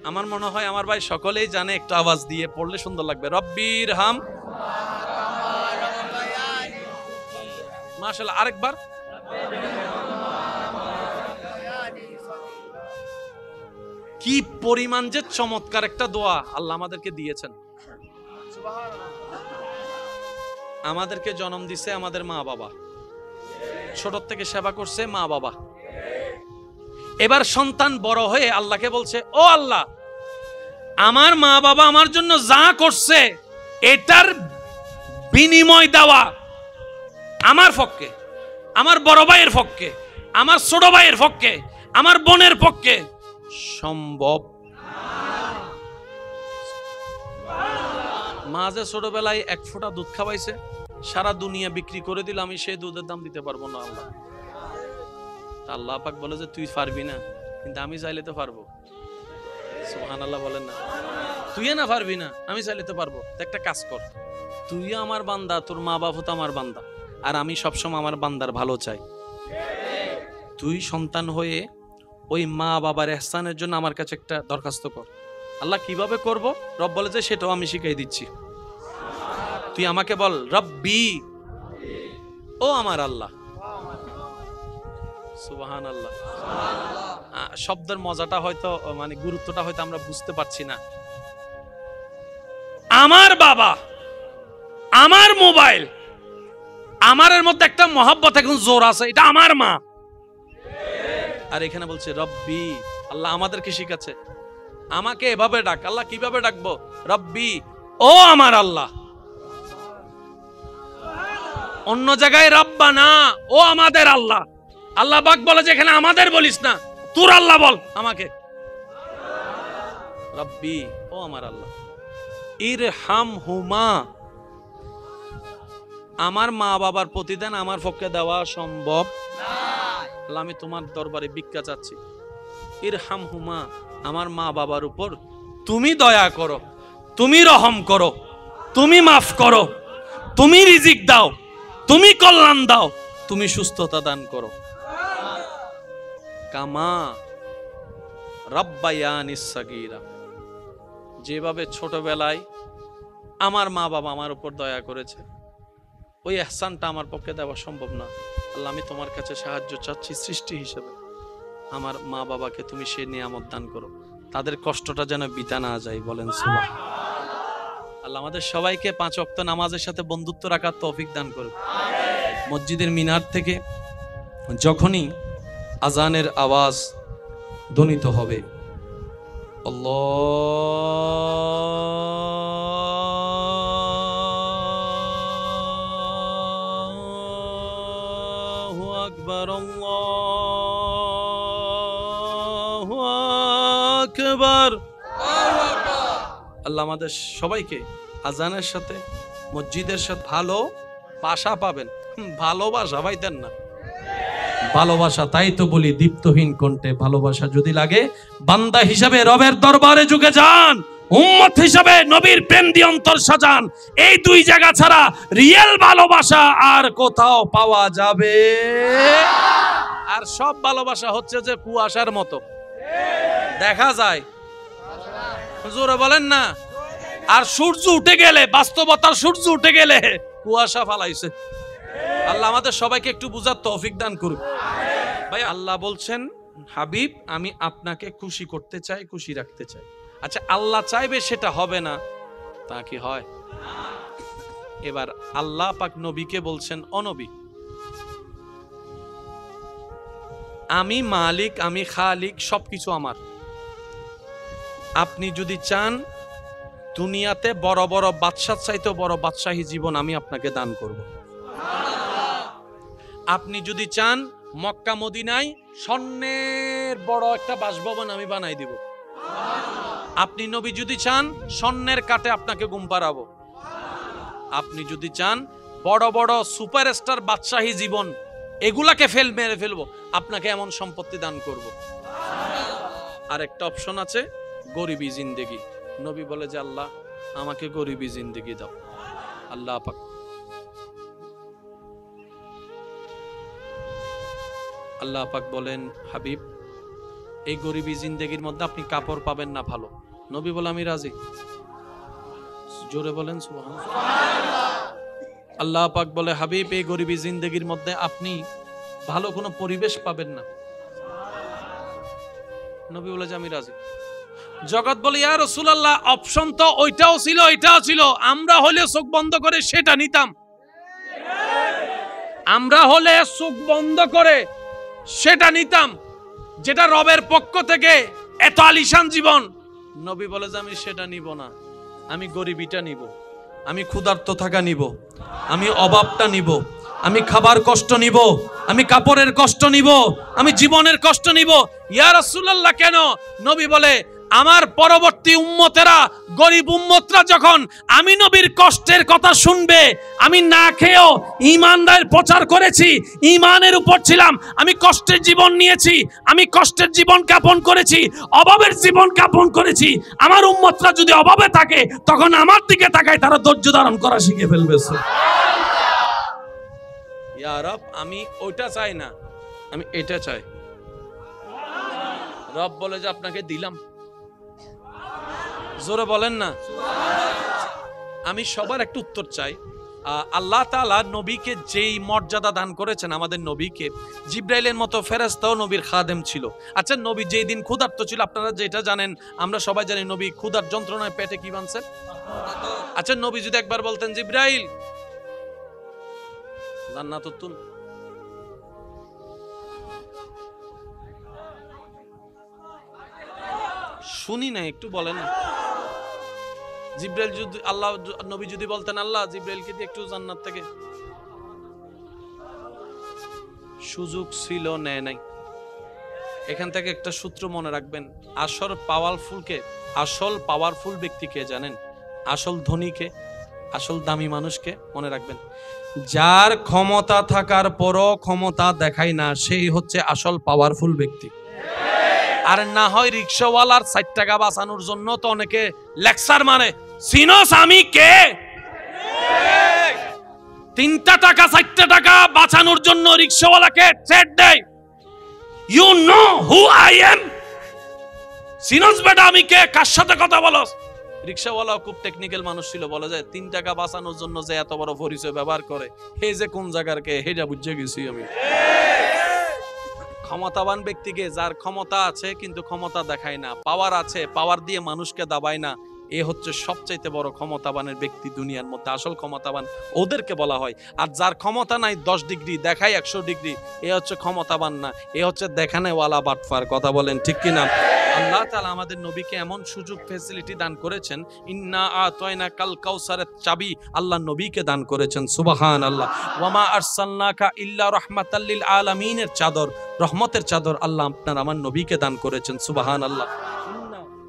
আমার মনে হয় আমার ভাই সকলেই জানে, একটু আওয়াজ দিয়ে পড়লে সুন্দর লাগবে। রব্বির হাম, মাশাআল্লাহ, আরেকবার। কি পরিমাণ যে চমৎকার একটা দোয়া আল্লাহ আমাদেরকে দিয়েছেন। আমাদেরকে জন্ম দিছে আমাদের মা বাবা, ছোট থেকে সেবা করছে মা বাবা। এবার সন্তান বড় হয়ে আল্লাহকে বলছে, ও আল্লাহ, আমার মা বাবা আমার জন্য যা করছে এটার বিনিময় দেওয়া আমার পক্ষে, আমার বড় ভাইয়ের পক্ষে, আমার ছোট ভাইয়ের পক্ষে, আমার বোনের পক্ষে সম্ভব। মা যে ছোটবেলায় 1 ফোঁটা দুধ খাওয়াইছে, সারা দুনিয়া বিক্রি করে দিলে আমি সেই দুধের দাম দিতে পারবো না। আল্লাহ আল্লাহ পাক বলে যে তুই পারবি না, কিন্তু আমি চাইলে তো পারবো। সুবহানাল্লাহ বলেন না? তুই না পারবি না, আমি চাইলে তো পারবো। একটা কাজ কর, তুই আমার বান্দা, তোর মা বাবা তো আমার বান্দা, আর আমি সবসময় আমার বান্দার ভালো চাই। তুই সন্তান হয়ে ওই মা বাবার ইহসানের জন্য আমার কাছে একটা দরখাস্ত কর। আল্লাহ কিভাবে করব? রব বলে যে সেটাও আমি শিখাই দিচ্ছি। তুই আমাকে বল, রব্বি, ও আমার আল্লাহ। সুবহানাল্লাহ। শব্দের মজাটা হয়তো, মানে গুরুত্বটা হয়তো আমরা বুঝতে পারছি না। আমার বাবা, আমার মোবাইল, আমারের মধ্যে একটা মহব্বত এখন জোর আছে, এটা আমার মা। আর এখানে বলছে রব্বি। আল্লাহ আমাদেরকে শিখাচ্ছে আমাকে এভাবে ডাক। আল্লাহ কিভাবে ডাকবো? রব্বি, ও আমার আল্লাহ। অন্য জায়গায় রব্বানা, ও আমাদের আল্লাহ। আল্লাহ পাক বলে যে এখানে আমাদের বলিস না, তোর আল্লাহ বল আমাকে। রব্বি, ও আমার আল্লাহ। ইরহামহুমা, আমার মা বাবার প্রতিদান আমার পক্ষে দেওয়া সম্ভব না। আল্লাহ আমি তোমার দরবারে ভিক্ষা চাচ্ছি। ইরহামহুমা, আমার মা বাবার উপর তুমি দয়া করো, তুমি রহম করো, তুমি মাফ করো, তুমি রিজিক দাও, তুমি কল্যাণ দাও, তুমি সুস্থতা দান করো। কামা রাব্বায়ানিস সাগীরা, যেভাবে ছোটবেলায় আমার মা বাবা আমার উপর দয়া করেছে, ওই ইহসানটা আমার পক্ষে দেওয়া সম্ভব না। আল্লাহ আমি তোমার কাছে সাহায্য চাচ্ছি সৃষ্টি হিসেবে। আমার মা বাবাকে তুমি সেই নিয়ামত দান করো, তাদের কষ্টটা যেন বিতা না যায়। বলেন সুবহানাল্লাহ। আল্লাহ আমাদের সবাইকে 5 ওয়াক্ত নামাজের সাথে বন্ধুত্ব রাখার তৌফিক দান করুন। মসজিদের মিনার থেকে যখনই আজানের আওয়াজ ধ্বনিত হবে, আল্লাহু আকবার, আল্লাহু আকবার। আল্লাহ আমাদের সবাইকে আজানের সাথে, মসজিদের সাথে ভালো বাসা পাবেন। ভালোবাসা পাইতেন না, ভালোবাসা তাই তো বলি দীপ্তহীন কণ্ঠে। ভালোবাসা যদি লাগে বান্দা হিসাবে রবের দরবারে ঝুঁকে যান, উম্মত হিসাবে নবীর প্রেম দিয়ে অন্তর সাজান। এই দুই জায়গা ছাড়া রিয়েল ভালোবাসা আর কোথাও পাওয়া যাবে। আর সব ভালোবাসা হচ্ছে যে কুয়াশার মতো, দেখা যায়, জোরে বলেন না। আর সূর্য উঠে গেলে, বাস্তবতার সূর্য উঠে গেলে কুয়াশা ফালাইছে। আল্লাহ আমাদের সবাইকে একটু বুঝার তৌফিক দান করুক। ভাই আল্লাহ বলছেন, হাবিব আমি আপনাকে খুশি করতে চাই, খুশি রাখতে চাই। আচ্ছা আল্লাহ চাইবে সেটা হবে না, তা কি হয়? এবার আল্লাহ পাক নবীকে বলছেন, ও নবী, আমি মালিক, আমি খালিক, সবকিছু আমার। আপনি যদি চান দুনিয়াতে বড় বড় বাদশার চাইতে বড় বাদশাহী জীবন আমি আপনাকে দান করব। আপনি যদি চান মক্কা মদিনায় স্বর্ণের বড় একটা বাসভবন আমি বানাই দিব। আপনি নবী যদি চান স্বর্ণের কাটে আপনাকে ঘুম পাড়াবো। আপনি যদি চান বড় বড় সুপারস্টার বাদশাহী জীবন এগুলাকে মেরে ফেলবো, আপনাকে এমন সম্পত্তি দান করব। আর একটা অপশন আছে, গরিবী জিন্দেগি। নবী বলে যে আল্লাহ আমাকে গরিবী জিন্দেগি দাও। আল্লাহ পাক আল্লাহ পাক বলেন, হাবিব এই গরিবী জিন্দেগির মধ্যে আপনি কাপড় পাবেন না ভালো। নবী বলে আমি রাজি। জোরে বলেন সুবহানাল্লাহ। আল্লাহ পাক বলে, হাবিব এই গরিবী জিন্দেগির মধ্যে আপনি ভালো কোনো পরিবেশ পাবেন না। নবী বলে যে আমি রাজি। জগৎ বলে ইয়া রাসূলুল্লাহ অপশন তো ওইটাও ছিল এটাও ছিল, আমরা হলে চোখ বন্ধ করে সেটা নিতাম। আমরা হলে চোখ বন্ধ করে সেটা নিতাম, যেটা রবের পক্ষ থেকে এত আলিশান জীবন। নবী বলে যে আমি সেটা নিব না, আমি গরিবীটা নিব, আমি ক্ষুধার্ত থাকা নিব, আমি অভাবটা নিব, আমি খাবার কষ্ট নিব, আমি কাপড়ের কষ্ট নিব, আমি জীবনের কষ্ট নিব। ইয়া রাসূলুল্লাহ কেন? নবী বলে আমার পরবর্তী উম্মতেরা, গরিব উম্মতরা যখন আমি নবীর কষ্টের কথা শুনবে, আমি না খেয়েও ঈমানের প্রচার করেছি, ঈমানের উপর ছিলাম, আমি কষ্টের জীবন নিয়েছি, আমি কষ্টের জীবন যাপন করেছি, অভাবের জীবন যাপন করেছি। আমার উম্মতরা যদি অভাবে থাকে তখন আমার দিকে তাকায় তারা ধৈর্য ধারণ করা শিখে ফেলবে। ইয়া রব আমি ওইটা চাই না, আমি এটা চাই। রব বলে যে আপনাকে দিলাম। জোরে বলেন না। আমি সবার একটা উত্তর চাই। আল্লাহ তাআলা নবীকে যেই মর্যাদা দান করেছেন, আমাদের নবীকে জিব্রাইলের মতো ফেরেশতাও নবীর খাদেম ছিল। আচ্ছা নবী যেই দিন ক্ষুধার্ত ছিল, আপনারা যেটা জানেন, আমরা সবাই জানি নবী ক্ষুধার যন্ত্রণায় পেটে কি বানছেন। আচ্ছা নবী যদি একবার বলতেন জিব্রাইল জান্নাত তুল, শুনি না, একটু বলেন না। জিব্রাইল যদি আল্লাহ নবী যদি বলতেন আল্লাহ জিব্রাইলকে দিয়ে একটু জান্নাত থেকে, সুযোগ ছিল, নেয় নাই। এখান থেকে একটা সূত্র মনে রাখবেন, আসল পাওয়ারফুল ব্যক্তিকে জানেন? আসল ধনীকে, আসল দামি মানুষকে মনে রাখবেন। যার ক্ষমতা থাকার পরও ক্ষমতা দেখায় না, সেই হচ্ছে আসল পাওয়ারফুল ব্যক্তি। আর না হয় রিকশাওয়ালার 60 টাকা বাঁচানোর জন্য তো অনেকে লেকচার মারে, সিনোস আমি কে? 3টা টাকা 4টা টাকা বাঁচানোর জন্য রিকশাওয়ালাকে থ্রেট দেয়। You know who I am? সিনোস বেটা আমি কে? কার সাথে কথা বলস? রিকশাওয়ালা খুব টেকনিক্যাল মানুষ ছিল, বলে যায় 3 টাকা বাঁচানোর জন্য যে এত বড় পরিচয় ব্যবহার করে, হে যে কোন জায়গার কে, হেটা বুঝে গেছি আমি। ক্ষমতাবান ব্যক্তিকে, যার ক্ষমতা আছে কিন্তু ক্ষমতা দেখায় না, পাওয়ার আছে, পাওয়ার দিয়ে মানুষকে দাবায় না, এ হচ্ছে সবচাইতে বড় ক্ষমতাবানের ব্যক্তি দুনিয়ার মধ্যে। আসল ক্ষমতাবান ওদেরকে বলা হয়। আর যার ক্ষমতা নাই 10 ডিগ্রি দেখায় 100 ডিগ্রি, এ হচ্ছে ক্ষমতাবান না, এ হচ্ছে দেখানেওয়ালা বাটফার। কথা বলেন ঠিক কিনা? আল্লাহ তাআলা আমাদের নবীকে এমন সুযোগ ফ্যাসিলিটি দান করেছেন, ইন্না আতাইনা কাল কাউসারের চাবি আল্লাহ নবীকে দান করেছেন। সুবহানাল্লাহ। ওয়ামা আরসালনাকা ইল্লা রাহমাতাল লিল আলামিনের চাদর, রহমতের চাদর আল্লাহ আপনার আমার নবীকে দান করেছেন। সুবহানাল্লাহ।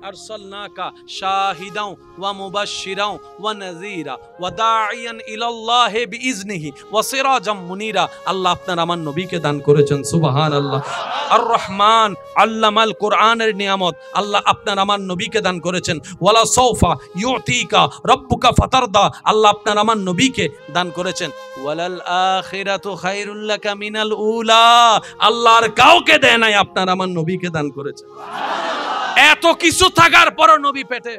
আরসালনাকা শাহিদাও ওয়া মুবাশশিরাও ওয়া নাযীরা ওয়া দাঈয়ান ইলাল্লাহি বিইজনিহি ওয়া সিরাজাম মুনীরা। আল্লাহ আপনার আমার নবীকে দান করেছেন, সুবহানাল্লাহ। আর রহমান আল্লামাল কোরআনের নিয়ামত আল্লাহ আপনার আমার নবীকে দান করেছেন। ওয়ালা সাউফা ইউতিকা রাব্বুকা ফাতারদা, আল্লাহ আপনার আমার নবীকে দান করেছেন। ওয়ালাল আখিরাতু খায়রুল লাকা মিনাল উলা, আল্লাহর কাউকে দেয় নাই, আপনার আমার নবীকে দান করেছেন। এত কিছু থাকার পরও নবী পেটে।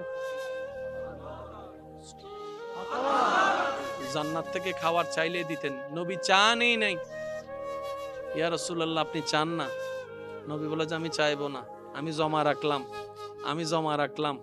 জান্নাত থেকে খাবার চাইলে দিতেন, নবী চানই নাই। ইয়া রাসূলুল্লাহ আপনি চান না? নবী বলে যে আমি চাইবো না, আমি জমা রাখলাম, আমি জমা রাখলাম।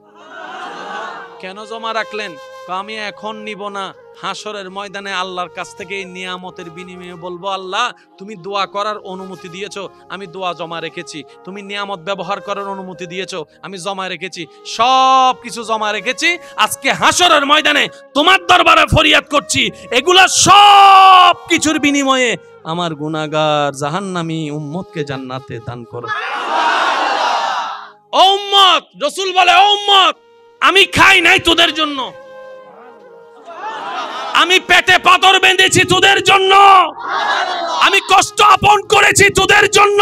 কেন জমা রাখলেন? আমি এখন নিব না, হাসরের ময়দানে আল্লাহর কাছ থেকে এই নিয়ামতের বিনিময়ে বলবো, আল্লাহ তুমি দোয়া করার অনুমতি দিয়েছো, আমি দোয়া জমা রেখেছি। তুমি নিয়ামত ব্যবহার করার অনুমতি দিয়েছো, আমি জমা রেখেছি। সব কিছু জমা রেখেছি, আজকে হাসরের ময়দানে তোমার দরবারে ফরিয়াদ করছি, এগুলা সব কিছুর বিনিময়ে আমার গুনাহগার জাহান্নামী উম্মতকে জান্নাতে দান করো। ও উম্মত, রাসূল বলে ও উম্মত, আমি খাই নাই তোদের জন্য, আমি পেটে পাথর বেঁধেছি তোদের জন্য, আমি কষ্ট আপন করেছি তোদের জন্য,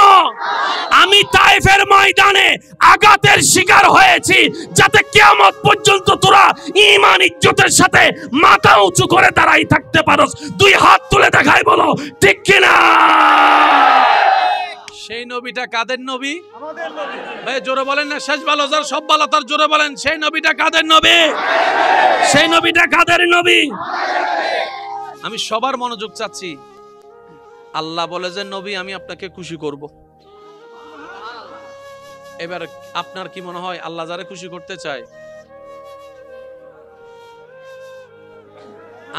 আমি তায়েফের ময়দানে আঘাতের শিকার হয়েছি যাতে কিয়ামত পর্যন্ত তোরা ঈমান ইজ্জতের সাথে মাথা উঁচু করে দাঁড়াই থাকতে পারোস। দুই হাত তুলে দেখাই, বলো ঠিক কিনা? সেই নবীটা কাদের নবী? আমাদের নবী। ভাই জোরে বলেন না, শেষ ভালো যার সব ভালো তার, জোরে বলেন সেই নবীটা কাদের নবী? সেই নবীটা কাদের নবী? আমি সবার মনোযোগ চাচ্ছি। আল্লাহ বলে যে নবী আমি আপনাকে খুশি করব। এবার আপনার কি মনে হয় আল্লাহ যারা খুশি করতে চায়?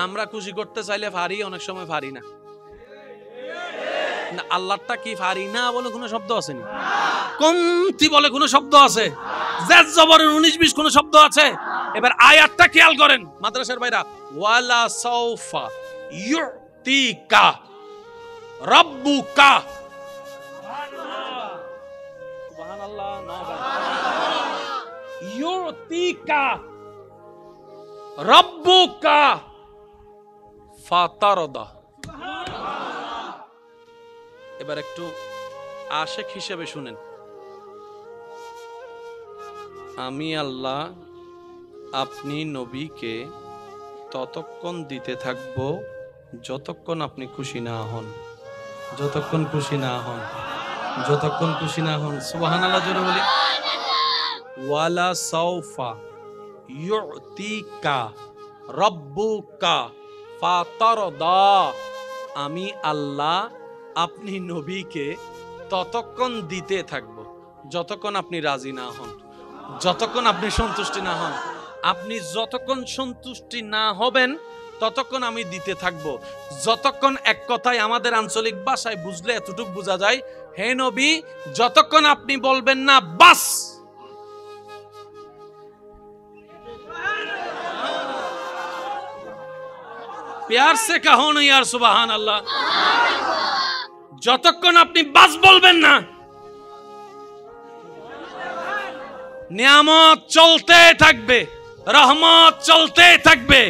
আমরা খুশি করতে চাইলে পারি, অনেক সময় পারি না। আল্লাহটা কি পারি না বলে কোনো শব্দ আছে না? কমতি বলে কোনো শব্দ আছে? জেদ জবরের 19-20 কোনো শব্দ আছে? এবার আয়াতটা খেয়াল করেন মাদ্রাসার ভাইরা। ওয়ালা সাউফা ইউতিকা রাব্বুকা, সুবহানাল্লাহ, ইউতিকা রাব্বুকা ফাতারদা। এবার একটু আশেক হিসেবে শুনেন। আমি আল্লাহ আপনি নবীকে ততক্ষণ দিতে থাকব যতক্ষণ আপনি খুশি না হন, যতক্ষণ খুশি না হন, যতক্ষণ খুশি না হন। সুবহানাল্লাহ জোরে বলি। ওয়ালা সাউফা ইউতিকা রাব্বুকা ফাতারদা, আমি আল্লাহ আপনি নবীকে ততক্ষণ দিতে থাকব যতক্ষণ আপনি রাজি না হন, যতক্ষণ আপনি সন্তুষ্টি না হন। আপনি যতক্ষণ সন্তুষ্টি না হবেন ততক্ষণ আমি দিতে থাকব। যতক্ষণ, এক কথায় আমাদের আঞ্চলিক ভাষায় বুঝলে এতটুকু বোঝা যায়, হে নবী যতক্ষণ আপনি বলবেন না বাস, প্যার সে কাহো না ইয়ার সুবহানাল্লাহ, যতক্ষণ আপনি বাস বলবেন না, নিয়ামত চলতে থাকবে, রহমত চলতে থাকবে,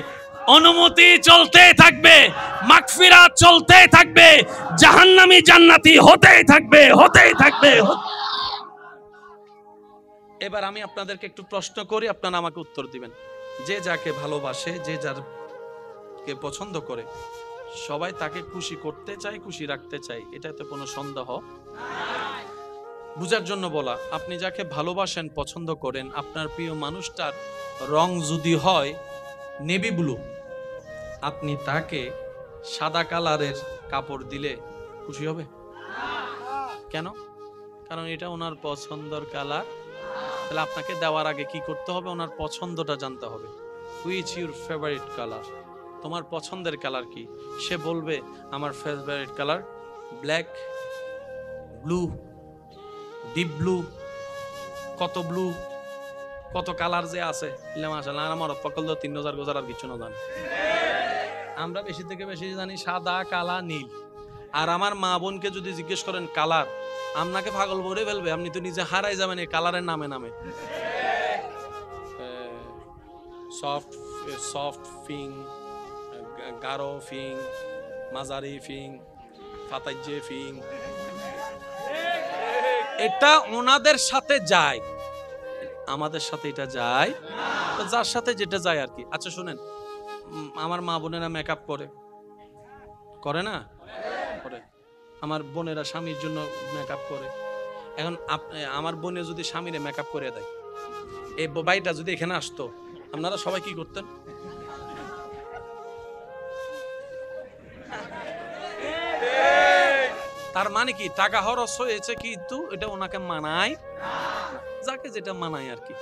অনুমতি চলতে থাকবে, মাগফিরাত চলতে থাকবে, জাহান্নামী জান্নাতি হতেই থাকবে, হতেই থাকবে। এবার আমি আপনাদেরকে একটু প্রশ্ন করি, আপনারা আমাকে উত্তর দিবেন। যে যাকে ভালোবাসে, যে যারকে পছন্দ করে, সবাই তাকে খুশি করতে চায়, খুশি রাখতে চায়, এটাতে কোনো সন্দেহ নাই। বুঝার জন্য বলা, আপনি যাকে ভালোবাসেন, পছন্দ করেন, আপনার প্রিয় মানুষটার রং যদি হয় নেভি ব্লু, আপনি তাকে সাদা কালারের কাপড় দিলে খুশি হবে? কেন? কারণ এটা ওনার পছন্দের কালার। তাহলে আপনাকে দেওয়ার আগে কি করতে হবে? ওনার পছন্দটা জানতে হবে। Which your favourite colour? তোমার পছন্দের কালার কি? সে বলবে আমার favourite colour black, blue, deep blue, কত ব্লু, কত কালার যে আছে। মাশাআল্লাহ, আমার পকল 3000 গোজার আর কিছু না জানি। আমরা বেশি থেকে বেশি জানি সাদা, কালা, নীল। আর আমার মা বোনকে যদি জিজ্ঞেস করেন কালার, আপনাকে পাগল ভরে ফেলবে। আপনি তো নিজে হারাই যাবেন এই কালারের নামে নামে। সফট সফট ফিং, গাঢ় ফিং, মাঝারি ফিং, ফাতাইজে ফিং, এটা ওনাদের সাথে যায়, আমাদের সাথে এটা যায়, তো যার সাথে যেটা যায় আর কি। আচ্ছা শুনেন, আমার মা বোনেরা মেকআপ করে না? করে। আমার বোনেরা স্বামীর জন্য মেকআপ করে। এখন আমার বোনে যদি স্বামীরে মেকআপ করে দেয়, এই বাইটা যদি এখানে আসতো, আপনারা সবাই কি করতেন? তার মানে কি টাকা খরচ হয়েছে, কিন্তু এটা ওনাকে মানায়, যাকে যেটা মানায় আর কি।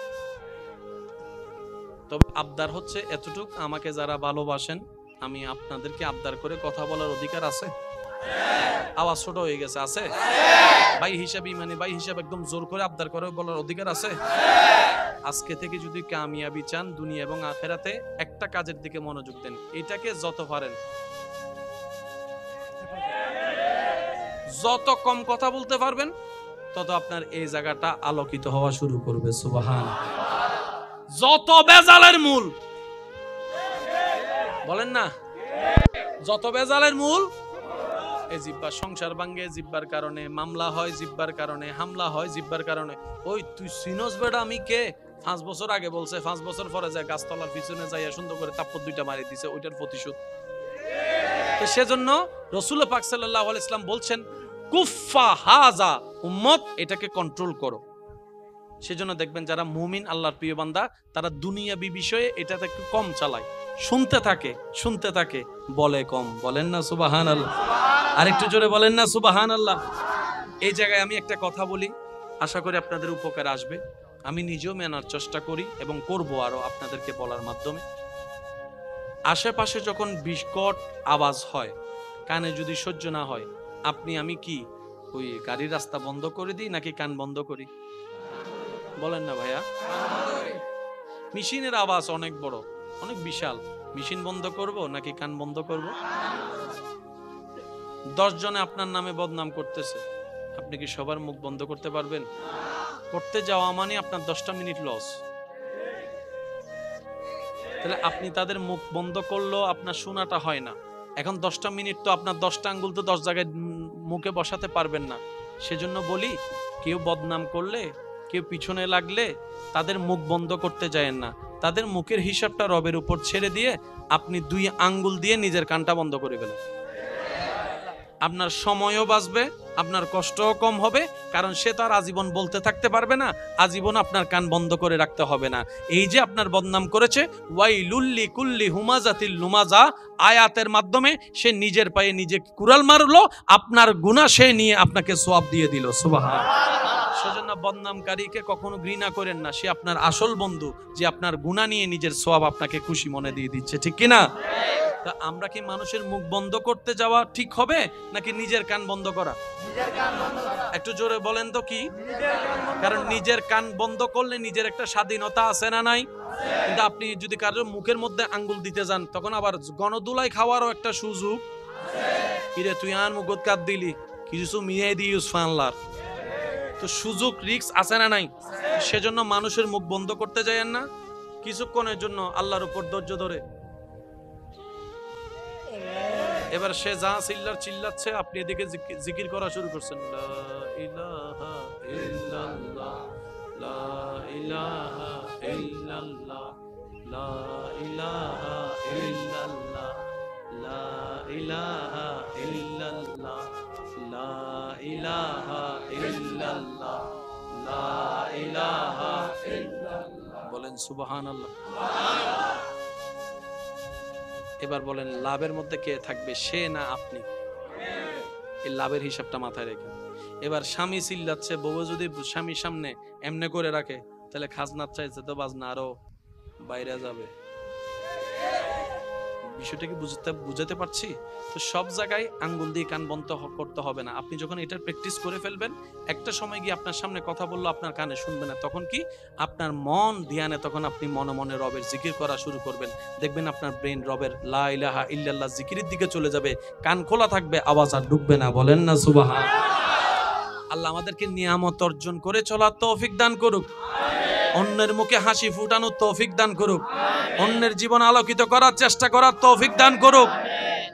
তবে আবদার হচ্ছে এতটুক, আমাকে যারা ভালোবাসেন, আমি আপনাদেরকে আবদার করে কথা বলার অধিকার আছে? আওয়াজ ছোট হয়ে গেছে, আছে? ভাই হিসাবে, মানে ভাই হিসাবে একদম জোর করে আবদার করে বলার অধিকার আছে? আজকে থেকে যদি কামিয়াবি চান দুনিয়া এবং আখেরাতে, একটা কাজের দিকে মনোযোগ দেন, এটাকে যত পারেন যত কম কথা বলতে পারবেন, তত আপনার এই জায়গাটা আলোকিত হওয়া শুরু করবে। সুবহানাল্লাহ। যত বেজালের মূল, বলেন না, যত বেজালের মূল এই জিব্বা। সংসার ভাঙ্গে জিব্বার কারণে, মামলা হয় জিব্বার কারণে, হামলা হয় জিব্বার কারণে। ওই তুই সিনস বেটা আমি কে? 5 বছর আগে বলছে, 5 বছর পরে যায় গাছতলার পিছনে যাইয়া সুন্দর করে তাপ্পর 2টা মারি দিছে, ওইটার প্রতিশোধ। তো সেজন্য রাসূল পাক সাল্লাল্লাহু আলাইহি ওয়াসাল্লাম বলছেন, কুফা হাজা উম্মত, এটাকে কন্ট্রোল করো। সেজন্য দেখবেন যারা মুমিন, আল্লাহর প্রিয় বান্দা, তারা দুনিয়াবি বিষয়ে এটাতে একটু কম চালায়, শুনতে থাকে, বলে কম। বলেন না সুবহানাল্লাহ? আরেকটু জোরে বলেন না সুবহানাল্লাহ? এই জায়গায় আমি একটা কথা বলি, আশা করি আপনাদের উপকার আসবে। আমি নিজেও মেনার চেষ্টা করি এবং করব আরো আপনাদেরকে বলার মাধ্যমে। আশেপাশে যখন বিকট আওয়াজ হয়, কানে যদি সহ্য না হয়, আমি কি ওই গাড়ির রাস্তা বন্ধ করে দিই নাকি কান বন্ধ করি? বলেন না ভাইয়া? মেশিনের আওয়াজ অনেক বড়, অনেক বিশাল, মেশিন বন্ধ করব নাকি কান বন্ধ করব? 10 জনে আপনার নামে বদনাম করতেছে, আপনি কি সবার মুখ বন্ধ করতে পারবেন? করতে যাওয়া মানে আপনার 10টা মিনিট লস। তাহলে আপনি তাদের মুখ বন্ধ করলেও আপনার শোনাটা হয় না। এখন 10টা মিনিট তো আপনার 10টা আঙ্গুল তো 10 জায়গায় মুখে বসাতে পারবেন না। সেজন্য বলি, কেউ বদনাম করলে, কেউ পিছনে লাগলে তাদের মুখ বন্ধ করতে যায়েন না। তাদের মুখের হিসাবটা রবের উপর ছেড়ে দিয়ে আপনি 2 আঙ্গুল দিয়ে নিজের কানটা বন্ধ করে ফেলেন। আপনার সময়ও বাঁচবে, আপনার কষ্টও কম হবে, কারণ সে তো আর আজীবন বলতে থাকতে পারবে না, আজীবন আপনার কান বন্ধ করে রাখতে হবে না। এই যে আপনার বদনাম করেছে, ওয়াইলুল্লি কুল্লি হুমাজাতিল লুমাজা, আয়াতের মাধ্যমে সে নিজের পায়ে নিজে কুড়াল মারলো, আপনার গুনাহ সে নিয়ে আপনাকে সওয়াব দিয়ে দিল। সুবহানাল্লাহ। সেজন্য বদনামকারীকে কখনো ঘৃণা করেন না, সে আপনার আসল বন্ধু, যে আপনার গুনাহ নিয়ে নিজের সওয়াব আপনাকে খুশি মনে দিয়ে দিচ্ছে, ঠিক কিনা? তা আমরা কি মানুষের মুখ বন্ধ করতে যাওয়া ঠিক হবে নাকি নিজের কান বন্ধ করা? একটু জোরে বলেন তো কি? কারণ নিজের কান বন্ধ করলে নিজের একটা স্বাধীনতা আছে না নাই? কিন্তু আপনি যদি কারোর মুখের মধ্যে আঙ্গুল দিতে যান, তখন আবার গণদুলাই খাওয়ারও একটা সুযোগ। কিরে তুই আর মুখত কাট দিলি, কিছু মিয়ে দিস ফানলার, তো সুযোগ রিস্ক আছে না নাই? সেজন্য মানুষের মুখ বন্ধ করতে যায়েন না। কিছুক্ষণের জন্য আল্লাহর উপর ধৈর্য ধরে, এবার সে যা চিল্লাচ্ছে, আপনি এদিকে জিকির করা শুরু করছেন, লা ইলাহা ইল্লাল্লাহ, লা ইলাহা ইল্লাল্লাহ, লা ইলাহা ইল্লাল্লাহ, লা ইলাহা ইল্লাল্লাহ, লা ইলাহা ইল্লাল্লাহ, লা ইলাহা ইল্লাল্লাহ। বলেন সুবহানাল্লাহ। এবার বলেন, লাভের মধ্যে কে থাকবে, সে না আপনি? এই লাভের হিসাবটা মাথায় রেখে। এবার স্বামী চিল্লাচ্ছে, বউ যদি স্বামীর সামনে এমনে করে রাখে, তাহলে খাজনার চাইছে তো বাজনা আরো বাইরে যাবে। বিষয়টা কি বুঝাতে পারছি? তো সব জায়গায় আঙ্গুল দিয়ে কান বন্ধ করতে হবে না। আপনি যখন এটার প্র্যাকটিস করে ফেলবেন, একটা সময় গিয়ে আপনার সামনে কথা বললো আপনার কানে শুনবে না, তখন কি আপনার মন ধ্যানে, তখন আপনি মনে মনে রবের জিকির করা শুরু করবেন। দেখবেন আপনার ব্রেন রবের লা ইলাহা ইল্লাল্লাহ জিকিরের দিকে চলে যাবে, কান খোলা থাকবে, আওয়াজ আর ঢুকবে না। বলেন না সুবহানাল্লাহ। আল্লাহ আমাদেরকে নিয়ামত অর্জন করে চলার তৌফিক দান করুক, অন্যের মুখে হাসি ফুটানোর তৌফিক দান করুক, অন্যের জীবন আলোকিত করার চেষ্টা করার তৌফিক দান করুক,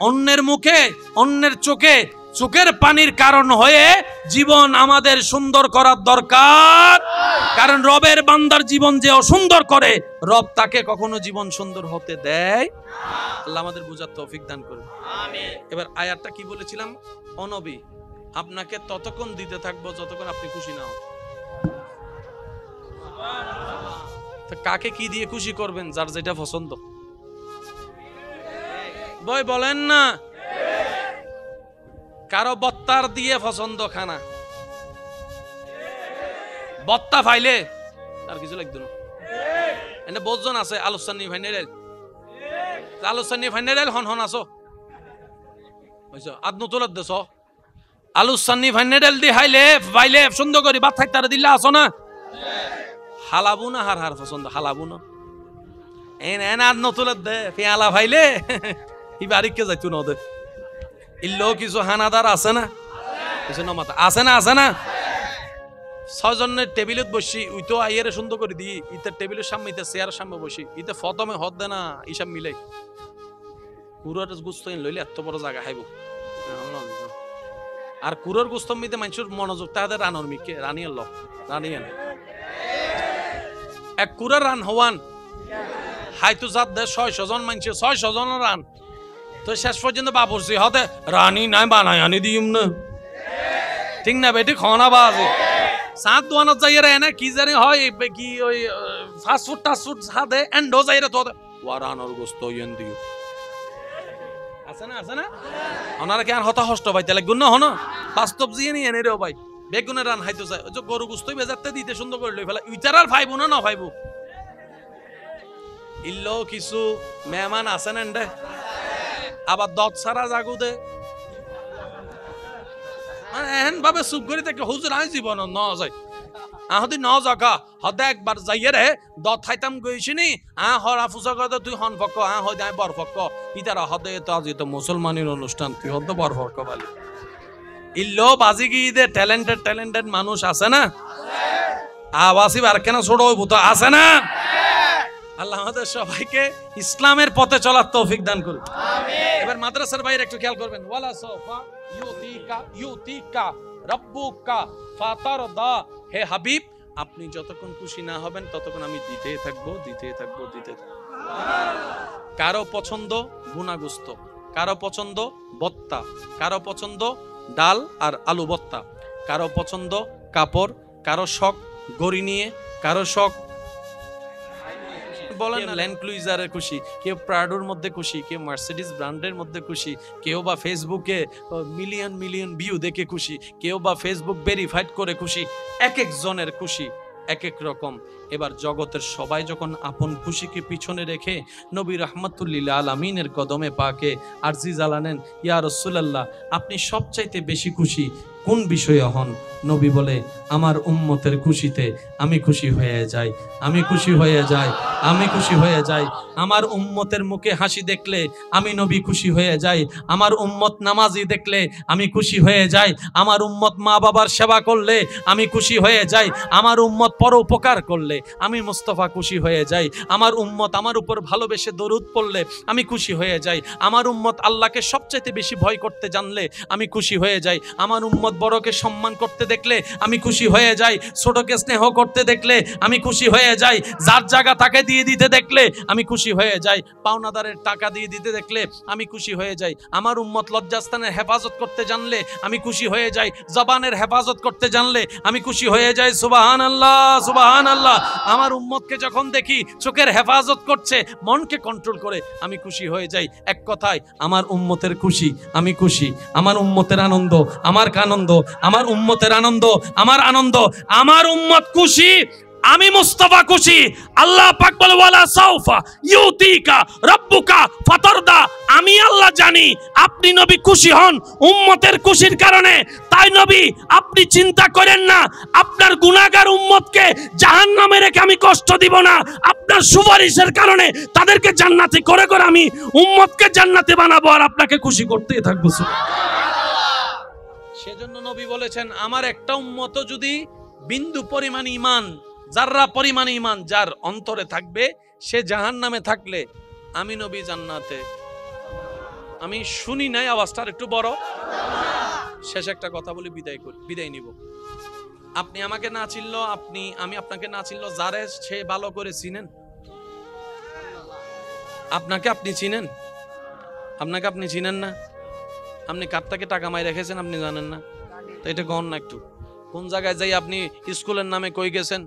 অন্যের মুখে অন্যের চোখে চোখের পানির কারণ হয়ে জীবন আমাদের সুন্দর করার দরকার। কারণ রবের বান্দার জীবন যে অসুন্দর করে, রব তাকে কখনো জীবন সুন্দর হতে দেয়। আল্লাহ আমাদের বুঝার তৌফিক দান করুন। এবার আয়াতটা কি বলেছিলাম? ও নবী, আপনাকে ততক্ষণ দিতে থাকবো যতক্ষণ আপনি খুশি না হন। কাকে কি দিয়ে খুশি করবেন? যার যেটা পছন্দ। বই বলেন না, কারো বত্তার দিয়ে পছন্দ খানা, বত্তা ফাইলে আর কিছু লাগতো না। এনে বহুজন আছে আলোচনা ফাইনাল, আলোচনা ফাইনাল হন হন আসো আদ নতুলত দেশ আলোচনা ফাইনাল দি হাইলে ফাইলে সুন্দর করে বাদ থাকতে দিল্লা আসো না, হালাবু না হার হার পছন্দ হালাবু না। এন এন আদ নতুলত দে পেয়ালা ফাইলে ই বাড়িকে যাইতো না ওদের ইল্লো কিছু হানাদার আছে না, কিছু নমাতা আছে না, আছে না। ছয়জনের টেবিলত বসি ওই তো আইয়ারে সুন্দর করে দিই, ইতে টেবিলের সামনে ইতে চেয়ারের সামনে বসি, ইতে ফতমে হদ দে না ইসব মিলে কুরোর গুস্ত লইলে এত বড় জায়গা খাইব। আর কুরোর গুস্ত মিতে মানুষের মনোযোগ তাদের রানর মিকে রানিয়ার ল রানিয়ান এক কুরার রান হওয়ান হাইতু জাত দে 600 জন মানুষ 600 জন রান তো শেষ পর্যন্ত বাবুরছি হতে রানী নাই বানাই আনি দিম না, ঠিক না বেটি? খানা বাজে সাত দোয়ানত যাইরে এনে কি জানি হয় কি ওই ফাস্ট ফুড টাস্ট ফুড সাথে এন্ডো যাইরে তো ওয়ারানোর গোস্ত ইয়েন দিও আছে না, আছে না। ওনারা কি আর হতা হষ্ট ভাই তাহলে গুণ হন বাস্তব জিয়ে নিয়ে এনে রে ভাই বেগুনের রান হাইতো চাই যে গরু গোস্তই বেজাতে দিতে সুন্দর করে লই ফেলা উইটার আর ভাইবো না না ভাইবো ইল্লো কিছু মেহমান আছে না এন্ডে আবার দত সারা জাগু দে মানে এহেন ভাবে চুপ করে থাকে হুজুর আমি জীবন ন যাই আহদি ন জাগা হদে একবার যাইয়ে রে দত খাইতাম গইছিনি হরা ফুসা কথা তুই হন ফক্ক হদে আমি বর ফক্ক ইতারা হদে তো আজ তো মুসলমানের অনুষ্ঠান তুই হদ বর ফক্ক বলে ইল্লো বাজি গিয়ে দে ট্যালেন্টেড মানুষ আছে না, আবাসি বার কেন ছোট হইব তো আছে না। আল্লাহ আমাদের সবাইকে ইসলামের পথে চলার তৌফিক দান করুন। এবার মাদ্রাসার বাইরে একটু খেয়াল করবেন, ওয়ালা সাফা ইউতিকা রাব্বুকা ফাতারদা, হে হাবিব আপনি যতক্ষণ খুশি না হবেন ততক্ষণ আমি দিতেই থাকবো। কারো পছন্দ গুনাগুস্ত, কারো পছন্দ বত্তা, কারো পছন্দ ডাল আর আলু বত্তা, কারো পছন্দ কাপড়, কারো শখ গড়ি নিয়ে, কারো শখ বলেন ল্যান্ড ক্রুইজারে খুশি, কেউ প্রাডোর মধ্যে খুশি, কেউ মার্সিডিজ ব্র্যান্ডের মধ্যে খুশি, কেউ বা ফেসবুকে মিলিয়ন ভিউ দেখে খুশি, কেউ বা ফেসবুক ভেরিফাইড করে খুশি। এক একজনের খুশি এক এক রকম। এবার জগতের সবাই যখন আপন খুশিকে পিছনে রেখে নবী রাহমাতুল্লিল আলামিনের কদমে পাকে আরজি জ্বালানেন, ইয়া রাসূলুল্লাহ আপনি সবচাইতে বেশি খুশি কোন বিষয়ে হন? নবী বলে আমার উম্মতের খুশিতে আমি খুশি হয়ে যাই, আমি খুশি হয়ে যাই, আমি খুশি হয়ে যাই। আমার উম্মতের মুখে হাসি দেখলে আমি নবী খুশি হয়ে যাই, আমার উম্মত নামাজি দেখলে আমি খুশি হয়ে যাই, আমার উম্মত মা বাবার সেবা করলে আমি খুশি হয়ে যাই, আমার উম্মত পরোপকার করলে আমি মুস্তাফা খুশি হয়ে যাই, আমার উম্মত আমার উপর ভালোবেসে দরুদ পড়লে আমি খুশি হয়ে যাই, আমার উম্মত আল্লাহকে সবচেয়ে বেশি ভয় করতে জানলে আমি খুশি হয়ে যাই, আমার উম্মত বড়কে সম্মান করতে দেখলে আমি খুশি হয়ে যাই, ছোটকে স্নেহ করতে দেখলে আমি খুশি হয়ে যাই, যার জায়গা তাকে দিয়ে দিতে দেখলে আমি খুশি হয়ে যাই, পাওনাদারের টাকা দিয়ে দিতে দেখলে আমি খুশি হয়ে যাই, আমার উম্মত লজ্জাস্থানের হেফাজত করতে জানলে আমি খুশি হয়ে যাই, জবানের হেফাজত করতে জানলে আমি খুশি হয়ে যাই। সুবহানাল্লাহ সুবহানাল্লাহ। আমার উম্মতকে যখন দেখি চোখের হেফাজত করছে, মনকে কন্ট্রোল করে আমি খুশি হয়ে যাই। এক কথায় আমার উম্মতের খুশি আমি খুশি, আমার উম্মতের আনন্দ আমার আনন্দ, আমার উম্মতের আনন্দ আমার আনন্দ, আমার উম্মত খুশি আমি মুস্তাফা খুশি। আল্লাহ পাক বলে ওয়ালা সাউফা ইউতিকা রাব্বুকা ফাতারদা, আমি আল্লাহ জানি আপনি নবী খুশি হন উম্মতের খুশির কারণে। তাই নবী আপনি চিন্তা করেন না আপনার গুনাহগার উম্মতকে জাহান্নামে রেখে আমি কষ্ট দিব না, আপনার সুপারিশের কারণে তাদেরকে জান্নাতি করে করে আমি উম্মতকে জান্নাতে বানাবো আর আপনাকে খুশি করতেই থাকবো। সেজন্য নবী বলেছেন, আমার একটা উম্মত যদি বিন্দু পরিমাণ ঈমান, যাররা পরিমাণ ঈমান যার অন্তরে থাকবে, সে জাহান্নামে থাকলে আমি নবী জান্নাতে। আমি শুনি নাই, আওয়াজটা একটু বড়। শেষ একটা কথা বলি, বিদায় নিব। আপনি আমাকে না চিনলো, আমি আপনাকে না চিনলো, যারে সে ভালো করে চিনেন। আপনাকে আপনি চিনেন? আপনাকে আপনি চিনেন না? আপনি কার থেকে টাকা মাই রেখেছেন আপনি জানেন না? তো এটা গণ না একটু। কোন জায়গায় যাই আপনি স্কুলের নামে কই গেছেন?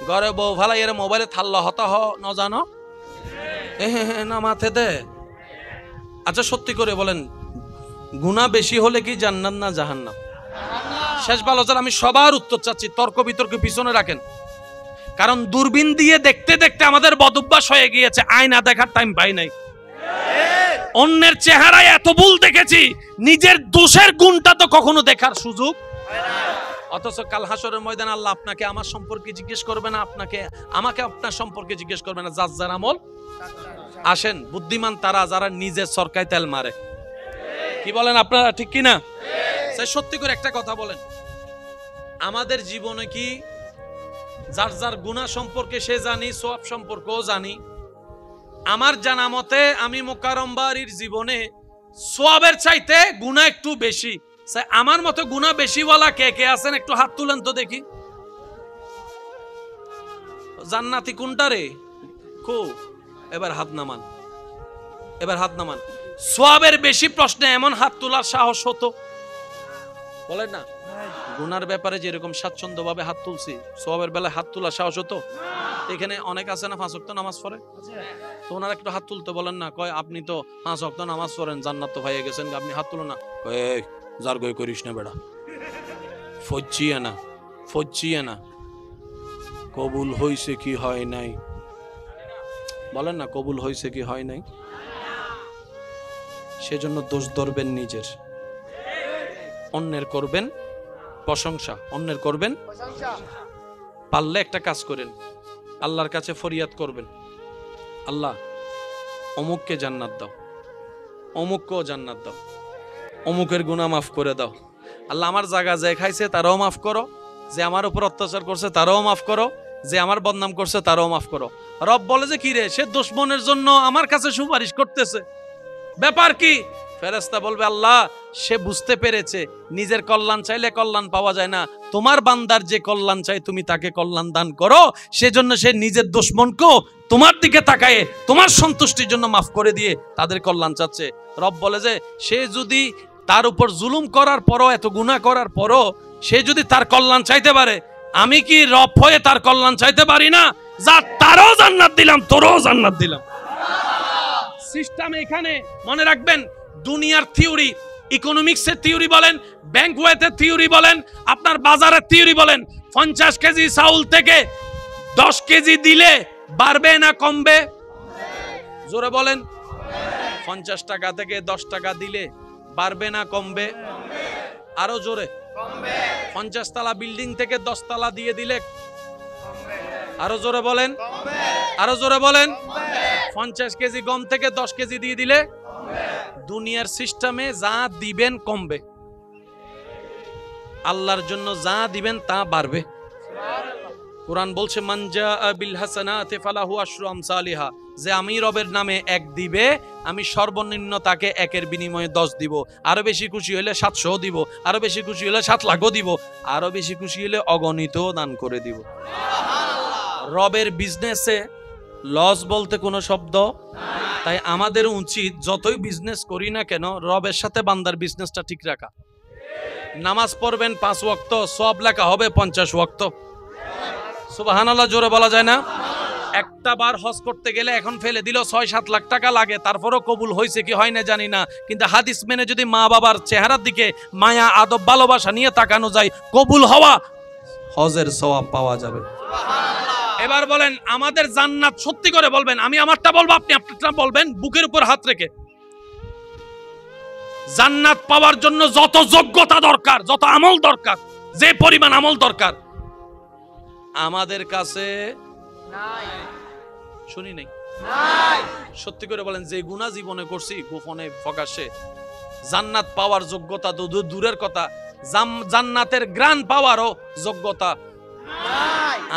ঘরে বউ ভালাই এর মোবাইলে থাল্লা হতা ন জানো না মাথে দে। আচ্ছা সত্যি করে বলেন, গুনাহ বেশি হলে কি জান্নাত না জাহান্নাম? শেষ ভালো স্যার, আমি সবার উত্তর চাচ্ছি, তর্ক বিতর্ক পিছনে রাখেন। কারণ দূরবীন দিয়ে দেখতে দেখতে আমাদের বদভ্যাস হয়ে গিয়েছে, আয়না দেখার টাইম পাই নাই। অন্যের চেহারায় এত ভুল দেখেছি, নিজের দোষের গুণটা তো কখনো দেখার সুযোগ। অথচ কাল হাসরের ময়দানে আল্লাহ আপনাকে আমার সম্পর্কে জিজ্ঞেস করবে না, আমাকে আপনার সম্পর্কে জিজ্ঞেস করবে না, যার যার আমল। আসেন, বুদ্ধিমান তারা যারা নিজের সরকায় তেল মারে। কি বলেন আপনারা, ঠিক কি না? সত্যি করে একটা কথা বলেন, আমাদের জীবনে কি যার যার গুনাহ সম্পর্কে সে জানি, সওয়াব সম্পর্কেও জানি? আমার জানা মতে আমি মোকাররম বাড়ির জীবনে সওয়াবের চাইতে গুনাহ একটু বেশি। আমার মতো গুনাহ বেশিওয়ালা কে কে আছেন একটু হাত তুলেন তো দেখি। জান্নাতি কোনটা রে? এবার হাত নামান, এবার হাত নামান। সওয়াবের বেশি প্রশ্নে এমন হাত তোলার সাহস হতো? বলেন না। গুনার ব্যাপারে যেরকম স্বাচ্ছন্দ্য ভাবে হাত তুলছি, সওয়াবের বেলায় হাত তোলার সাহস হতো? এখানে অনেক আছে না 5 ওয়াক্ত নামাজ পড়ে, তো ওনারা একটু হাত তুলতে বলেন না। কয় আপনি তো 5 ওয়াক্ত নামাজ পড়েন, জান্নাত তো হয়ে গেছেন, আপনি হাত তুলো না। কয় যার গই করিস না বেড়া, ফজ্জিয়ে না। কবুল হইছে কি হয় নাই? বলেন না, কবুল হইছে কি হয় নাই? সেজন্য দোষ ধরবেন নিজের, অন্যের করবেন প্রশংসা, অন্যের করবেন পারলে একটা কাজ করেন, আল্লাহর কাছে ফরিয়াদ করবেন, আল্লাহ অমুককে জান্নাত দাও, অমুককেও জান্নাত দাও, অমুকের গুনাহ মাফ করে দাও। আল্লাহ আমার জায়গা যে খাইছে তারাও মাফ করো, যে আমার উপর অত্যাচার করছে তারাও মাফ করো, যে আমার বদনাম করছে তারাও মাফ করো। রব বলে যে কি রে, সে দুশমনের জন্য আমার কাছে সুপারিশ করতেছে, ব্যাপার কি? ফেরেশতা বলবে আল্লাহ সে বুঝতে পেরেছে নিজের কল্যাণ চাইলে কল্যাণ পাওয়া যায় না, তোমার বান্দার যে কল্যাণ চাই তুমি তাকে কল্যাণ দান করো, সেজন্য সে নিজের দুশমনকেও তোমার দিকে তাকায়ে তোমার সন্তুষ্টির জন্য মাফ করে দিয়ে তাদের কল্যাণ চাচ্ছে। রব বলে যে সে যদি তার উপর জুলুম করার পরও, এত গুনাহ করার পরও সে যদি তার কল্যাণ চাইতে পারে, আমি কি রব হয়ে তার কল্যাণ চাইতে পারি না? যা, তারও জান্নাত দিলাম, তোরও জান্নাত দিলাম। সিস্টেম এখানে মনে রাখবেন। দুনিয়ার থিওরি, ইকোনমিক্সের থিওরি বলেন, ব্যাংক ওয়েথের থিওরি বলেন, আপনার বাজারের থিওরি বলেন, 50 কেজি চাউল থেকে 10 কেজি দিলে বাড়বে না কমবে? জোরে বলেন। 50 টাকা থেকে 10 টাকা দিলে বাড়বে না কমবে? আরো জোরে। 50 তলা বিল্ডিং থেকে 10 তলা দিয়ে দিলে? আরো জোরে বলেন, আরো জোরে বলেন। 50 কেজি গম থেকে 10 কেজি দিয়ে দিলে? দুনিয়ার সিস্টেমে যা দিবেন কমবে, আল্লাহর জন্য যা দিবেন তা বাড়বে। কোরআন বলছে মান জাআ বিল হাসানাতি ফালাহু আশরু আমসালিহা, যে আমি রবের নামে 1 দিবে, আমি সর্বনিম্ন তাকে 1-এর বিনিময়ে 10 দিব, আরো বেশি খুশি হলে 700 দিব, আরো বেশি খুশি হলে 7 লাখও দিব, আরো বেশি খুশি হলে অগণিত দান করে দিব। রবের বিজনেসে লস বলতে কোনো শব্দ নাই। তাই আমাদের উচিত যতই বিজনেস করি না কেন রবের সাথে বান্দার বিজনেসটা ঠিক রাখা। নামাজ পড়বেন 5 ওয়াক্ত, সওয়াব লেখা হবে 50 ওয়াক্ত। সুবহানাল্লাহ জোরে বলা যায় না? একটা বার হজ করতে গেলে এখন ফেলে দিল 6-7 লাখ টাকা লাগে, তারপরও কবুল হয়েছে কি হয় না জানি না, কিন্তু হাদিস মেনে যদি মা বাবার চেহারার দিকে মায়া আদব ভালোবাসা নিয়ে তাকানো যায়, কবুল হওয়া হজের সওয়াব পাওয়া যাবে। এবার বলেন আমাদের জান্নাত, সত্যি করে বলবেন, আমি আমারটা বলবো আপনি আপনারটা বলবেন, বুকের উপর হাত রেখে। জান্নাত পাওয়ার জন্য যত যোগ্যতা দরকার, যত আমল দরকার, যে পরিমাণ আমল দরকার আমাদের কাছে নাই। শুনি নাই? সত্যি করে বলেন, যে গুনাহ জীবনে করছি গোপনে প্রকাশ্যে, জান্নাত পাওয়ার যোগ্যতা তো দূরের কথা, জান্নাতের গ্রান পাওয়ারও যোগ্যতা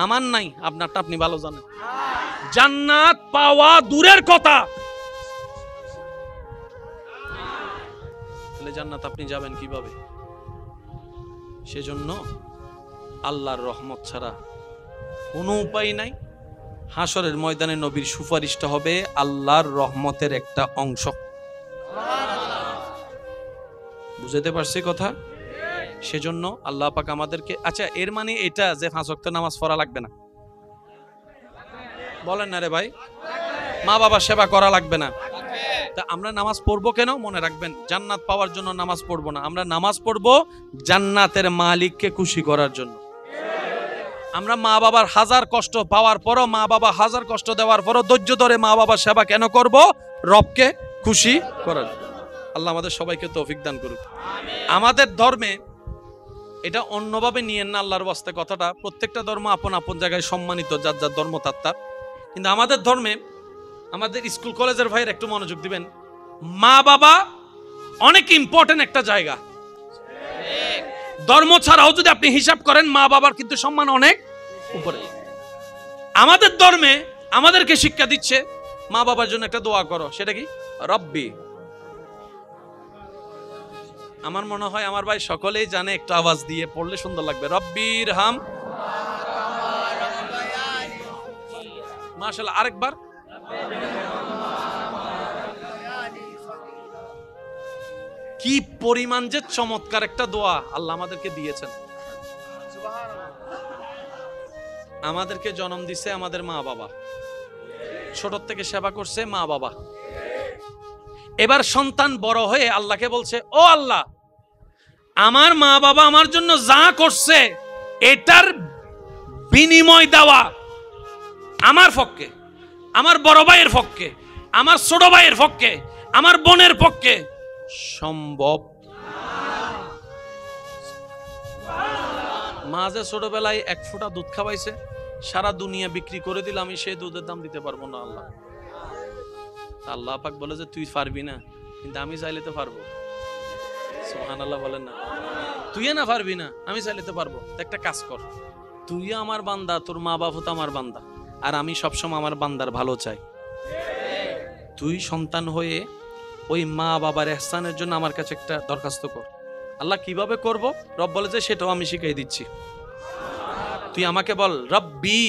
আমার নাই, আপনারটা আপনি ভালো জানেন। জান্নাত পাওয়া দূরের কথা, তাহলে জান্নাত আপনি যাবেন কিভাবে? সেজন্য আল্লাহর রহমত ছাড়া কোনো উপায় নাই। হাসরের ময়দানে নবীর সুপারিশটা হবে আল্লাহর রহমতের একটা অংশ। বুঝতে পারছি কথা? সেজন্য আল্লাহ পাক আমাদেরকে, আচ্ছা এর মানে এটা যে 5 ওয়াক্ত নামাজ পড়া লাগবে না? বলেন না রে ভাই, মা বাবার সেবা করা লাগবে না? তা আমরা নামাজ পড়বো কেন? মনে রাখবেন, জান্নাত পাওয়ার জন্য নামাজ পড়বো না, আমরা নামাজ পড়বো জান্নাতের মালিককে খুশি করার জন্য। আমরা মা বাবার হাজার কষ্ট পাওয়ার পরও, মা বাবা হাজার কষ্ট দেওয়ার পরও ধৈর্য ধরে মা বাবার সেবা কেন করব? রবকে খুশি করার। আল্লাহ আমাদের সবাইকে তৌফিক দান করুক। আমাদের ধর্মে এটা অন্যভাবে নিয়েন না, আল্লাহর ওয়াস্তে কথাটা। প্রত্যেকটা ধর্ম আপন আপন জায়গায় সম্মানিত, যার যার ধর্ম তার। কিন্তু আমাদের ধর্মে, আমাদের স্কুল কলেজের ভাইয়ের একটু মনোযোগ দিবেন, মা বাবা অনেক ইম্পর্টেন্ট একটা জায়গা। ধর্ম ছাড়াও যদি আপনি হিসাব করেন, মা বাবার কিন্তু সম্মান অনেক উপরে। আমাদের ধর্মে আমাদেরকে শিক্ষা দিচ্ছে মা বাবার জন্য একটা দোয়া করো, সেটা কি? রব্বি। আমার মনে হয় আমার ভাই সকলেই জানে, একটু আওয়াজ দিয়ে পড়লে সুন্দর লাগবে। রব্বির হাম, মাশাআল্লাহ, আরেকবার। কি পরিমাণ যে চমৎকার একটা দোয়া আল্লাহ আমাদেরকে দিয়েছেন। আমাদেরকে জন্ম দিছে আমাদের মা বাবা, ছোট থেকে সেবা করছে মা বাবা। এবার সন্তান বড় হয়ে আল্লাহকে বলছে, ও আল্লাহ, আমার মা বাবা আমার জন্য যা করছে এটার বিনিময় দেওয়া আমার পক্ষে, আমার বড় ভাইয়ের পক্ষে, আমার ছোট ভাইয়ের পক্ষে, আমার বোনের পক্ষে সম্ভব। মা যে ছোটবেলায় 1 ফোঁটা দুধ খাওয়াইছে, সারা দুনিয়া বিক্রি করে দিলে আমি সেই দুধের দাম দিতে পারবো না। আল্লাহ আল্লাহ পাক বলে যে তুই পারবি না, কিন্তু আমি চাইলে তো পারবো। সুবহানাল্লাহ বলেন না? তুই না পারবি না, আমি চাইলে তো পারবো। একটা কাজ কর, তুই আমার বান্দা, তোর মা বাবা তো আমার বান্দা, আর আমি সবসময় আমার বান্দার ভালো চাই। তুই সন্তান হয়ে ওই মা বাবার ইহসানের জন্য আমার কাছে একটা দরখাস্ত কর। আল্লাহ কিভাবে করব? রব বলে যে সেটাও আমি শিখিয়ে দিচ্ছি। তুই আমাকে বল, রব্বি,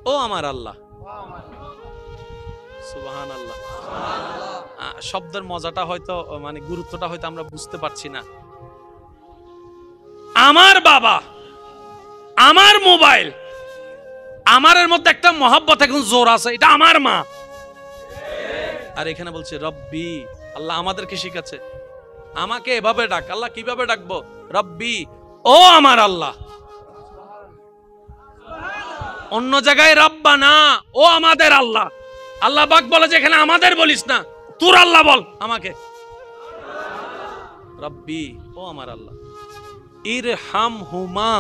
ও আমার আল্লাহ। সুবহানাল্লাহ। শব্দের মজাটা হয়তো, মানে গুরুত্বটা হয়তো আমরা বুঝতে পারছি না। আমার বাবা, আমার মোবাইল, আমারের মধ্যে একটা মহব্বত এখন জোর আছে, এটা আমার মা। আর এখানে বলছে রব্বি। আল্লাহ আমাদেরকে শিখাচ্ছে আমাকে এভাবে ডাক। আল্লাহ কিভাবে ডাকবো? রব্বি, ও আমার আল্লাহ। অন্য জায়গায় রব্বানা, ও আমাদের আল্লাহ। আল্লাহ পাক বলে যে এখানে আমাদের বলিস না, তোর আল্লাহ বল আমাকে। রব্বি, ও আমার আল্লাহ। ইরহামহুমা,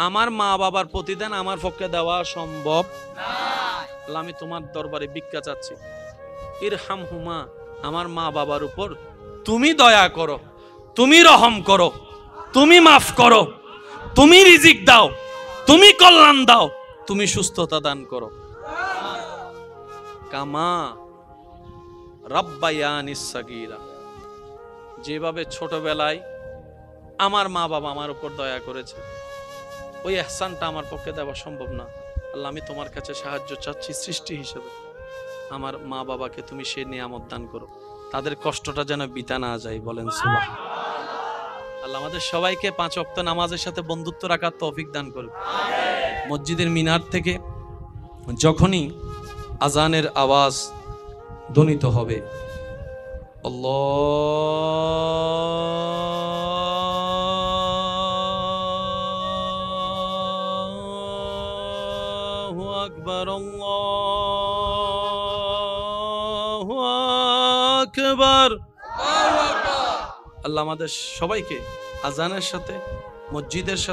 আমার মা বাবার প্রতিদান আমার পক্ষে দেওয়া সম্ভব না। আমি তোমার দরবারে ভিক্ষা চাচ্ছি। ইরহামহুমা, আমার মা বাবার উপর তুমি দয়া করো, তুমি রহম করো, তুমি মাফ করো, তুমি রিজিক দাও, তুমি কল্যাণ দাও, তুমি সুস্থতা দান করো। কামা রাব্বায়ানিস সাগীরা, যেভাবে ছোটবেলায় আমার মা বাবা আমার উপর দয়া করেছে, ওই ইহসানটা আমার পক্ষে দেওয়া সম্ভব না। আল্লাহ আমি তোমার কাছে সাহায্য চাচ্ছি সৃষ্টি হিসেবে, আমার মা বাবাকে তুমি সেই নিয়ামত দান করো, তাদের কষ্টটা যেন বিতা না যায়। বলেন সুবহান। আল্লাহ আমাদের সবাইকে 5 ওয়াক্ত নামাজের সাথে বন্ধুত্ব রাখার তৌফিক দান করুক। মসজিদের মিনার থেকে যখনই আজানের আওয়াজ ধ্বনিত হবে, আল্লাহু আকবার, আল্লাহু আকবার। আল্লাহ আমাদের সবাইকে আজানের সাথে, মসজিদের সাথে